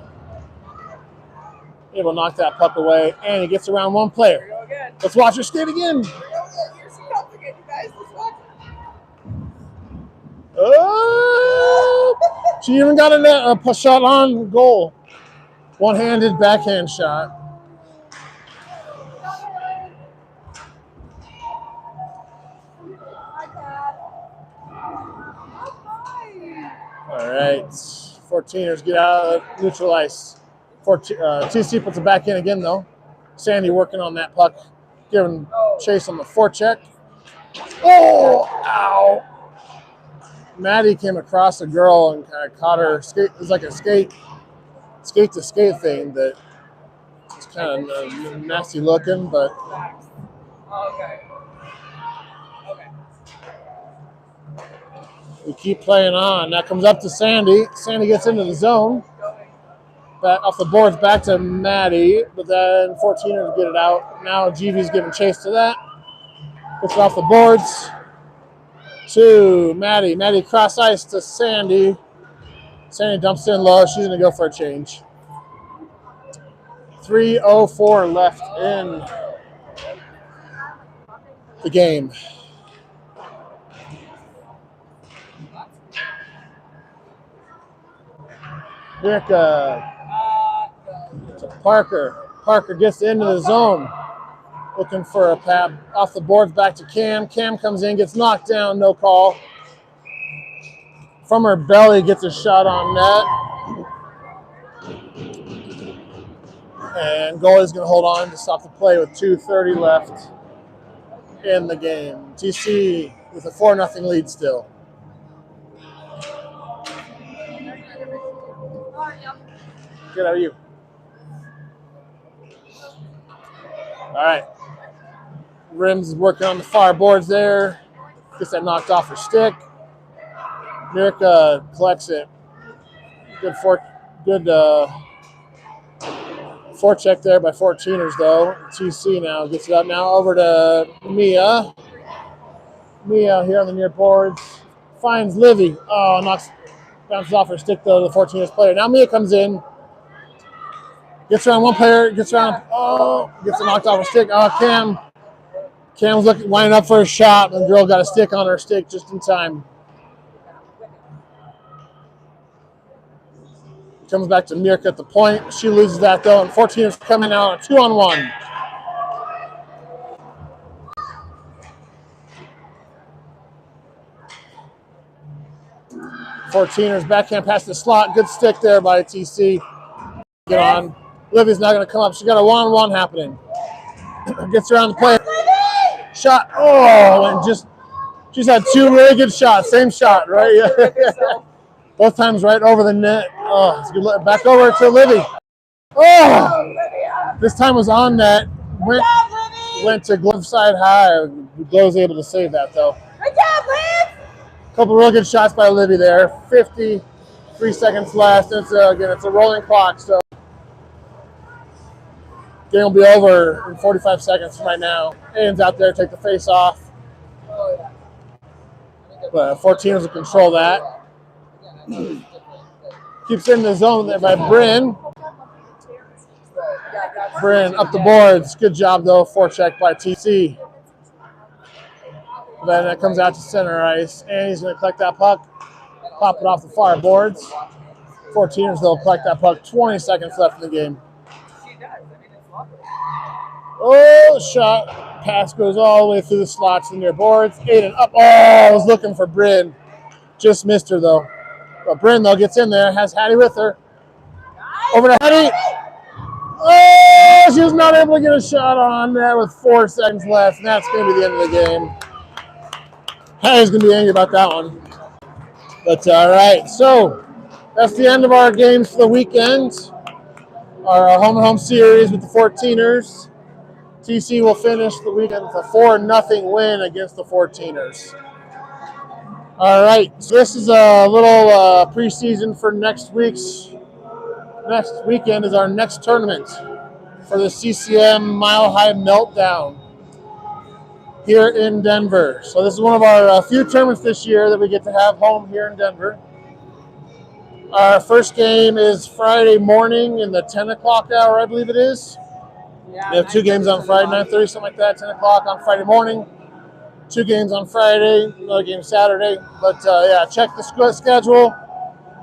Able to knock that puck away. Annie gets around one player. Here we go again. Let's watch her skate again. Here we go again. Here's some help again, you guys. Let's watch it. Oh! She even got a shot on goal. One-handed backhand shot. right. 14ers get out, neutralize. TC puts it back in again, though. Sandy working on that puck, giving chase on the forecheck. Oh, ow. Maddie came across a girl and kind of caught her. Skate. It was like a skate to skate thing that is kind of nasty looking, but. Okay. We keep playing on. That comes up to Sandy. Sandy gets into the zone. Back off the boards, back to Maddie, but then 14ers get it out. Now GV's giving chase to that. Gets it off the boards to Maddie. Maddie cross ice to Sandy. Sandy dumps in low. She's going to go for a change. 3:04 left in the game. Nick to Parker. Parker gets into the zone. Looking for a pad off the boards back to Cam. Cam comes in, gets knocked down, no call. From her belly, gets a shot on net. And goalie's going to hold on to stop the play with 2:30 left in the game. TC with a 4-0 lead still. Good, how are you? All right. Rims is working on the far boards there. Gets that knocked off her stick. Mirka collects it. Good forecheck there by 14ers, though. TC now gets it up now over to Mia. Mia here on the near boards. Finds Livy. Oh, bounces off her stick, though, to the 14ers player. Now Mia comes in. Gets around one player. Gets around. Gets it knocked off her stick. Cam's lining up for a shot, and the girl got a stick on her stick just in time. Comes back to Mirka at the point. She loses that, though, and 14ers coming out on a 2-on-1. Fourteeners backhand pass the slot. Good stick there by TC. Get on. Livy's not going to come up. She's got a 1-on-1 happening. Gets around the play. Shot. Oh, and she's had two really good shots. Same shot, right? Both times right over the net. Oh, it's good. Back over to Livy. Oh, this time was on net. Went to glove side high. Glove's able to save that, though. Good job, Liv! Couple real good shots by Livy there. 53 seconds left. It's a rolling clock, so game will be over in 45 seconds from right now. Aiden's out there, take the face off. But 14ers will control that. Keeps in the zone there by Bryn. Bryn up the boards. Good job, though. Forecheck by TC. Then that comes out to center ice, and he's going to collect that puck, pop it off the far boards. 14ers, they'll collect that puck. 20 seconds left in the game. Oh, shot. Pass goes all the way through the slots in their boards. Aiden up. Oh, I was looking for Bryn. Just missed her, though. But Bryn, though, gets in there, has Hattie with her. Over to Hattie. Oh, she was not able to get a shot on that with 4 seconds left, and that's going to be the end of the game. Hattie's going to be angry about that one. But, all right, so that's the end of our games for the weekend. Our home-and-home series with the 14ers. TC will finish the weekend with a 4-0 win against the 14ers. All right, so this is a little preseason for next weekend is our next tournament for the CCM Mile High Meltdown here in Denver. So this is one of our few tournaments this year that we get to have home here in Denver. Our first game is Friday morning in the 10 o'clock hour, I believe it is. Yeah, We have 2 games on Friday, 9:30, something like that, 10 o'clock on Friday morning. 2 games on Friday, another game Saturday. But, yeah, check the schedule.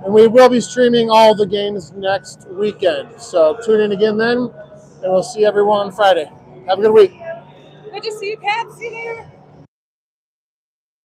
And we will be streaming all the games next weekend. So tune in again then, and we'll see everyone on Friday. Have a good week. Good to see you, Pat. See you later.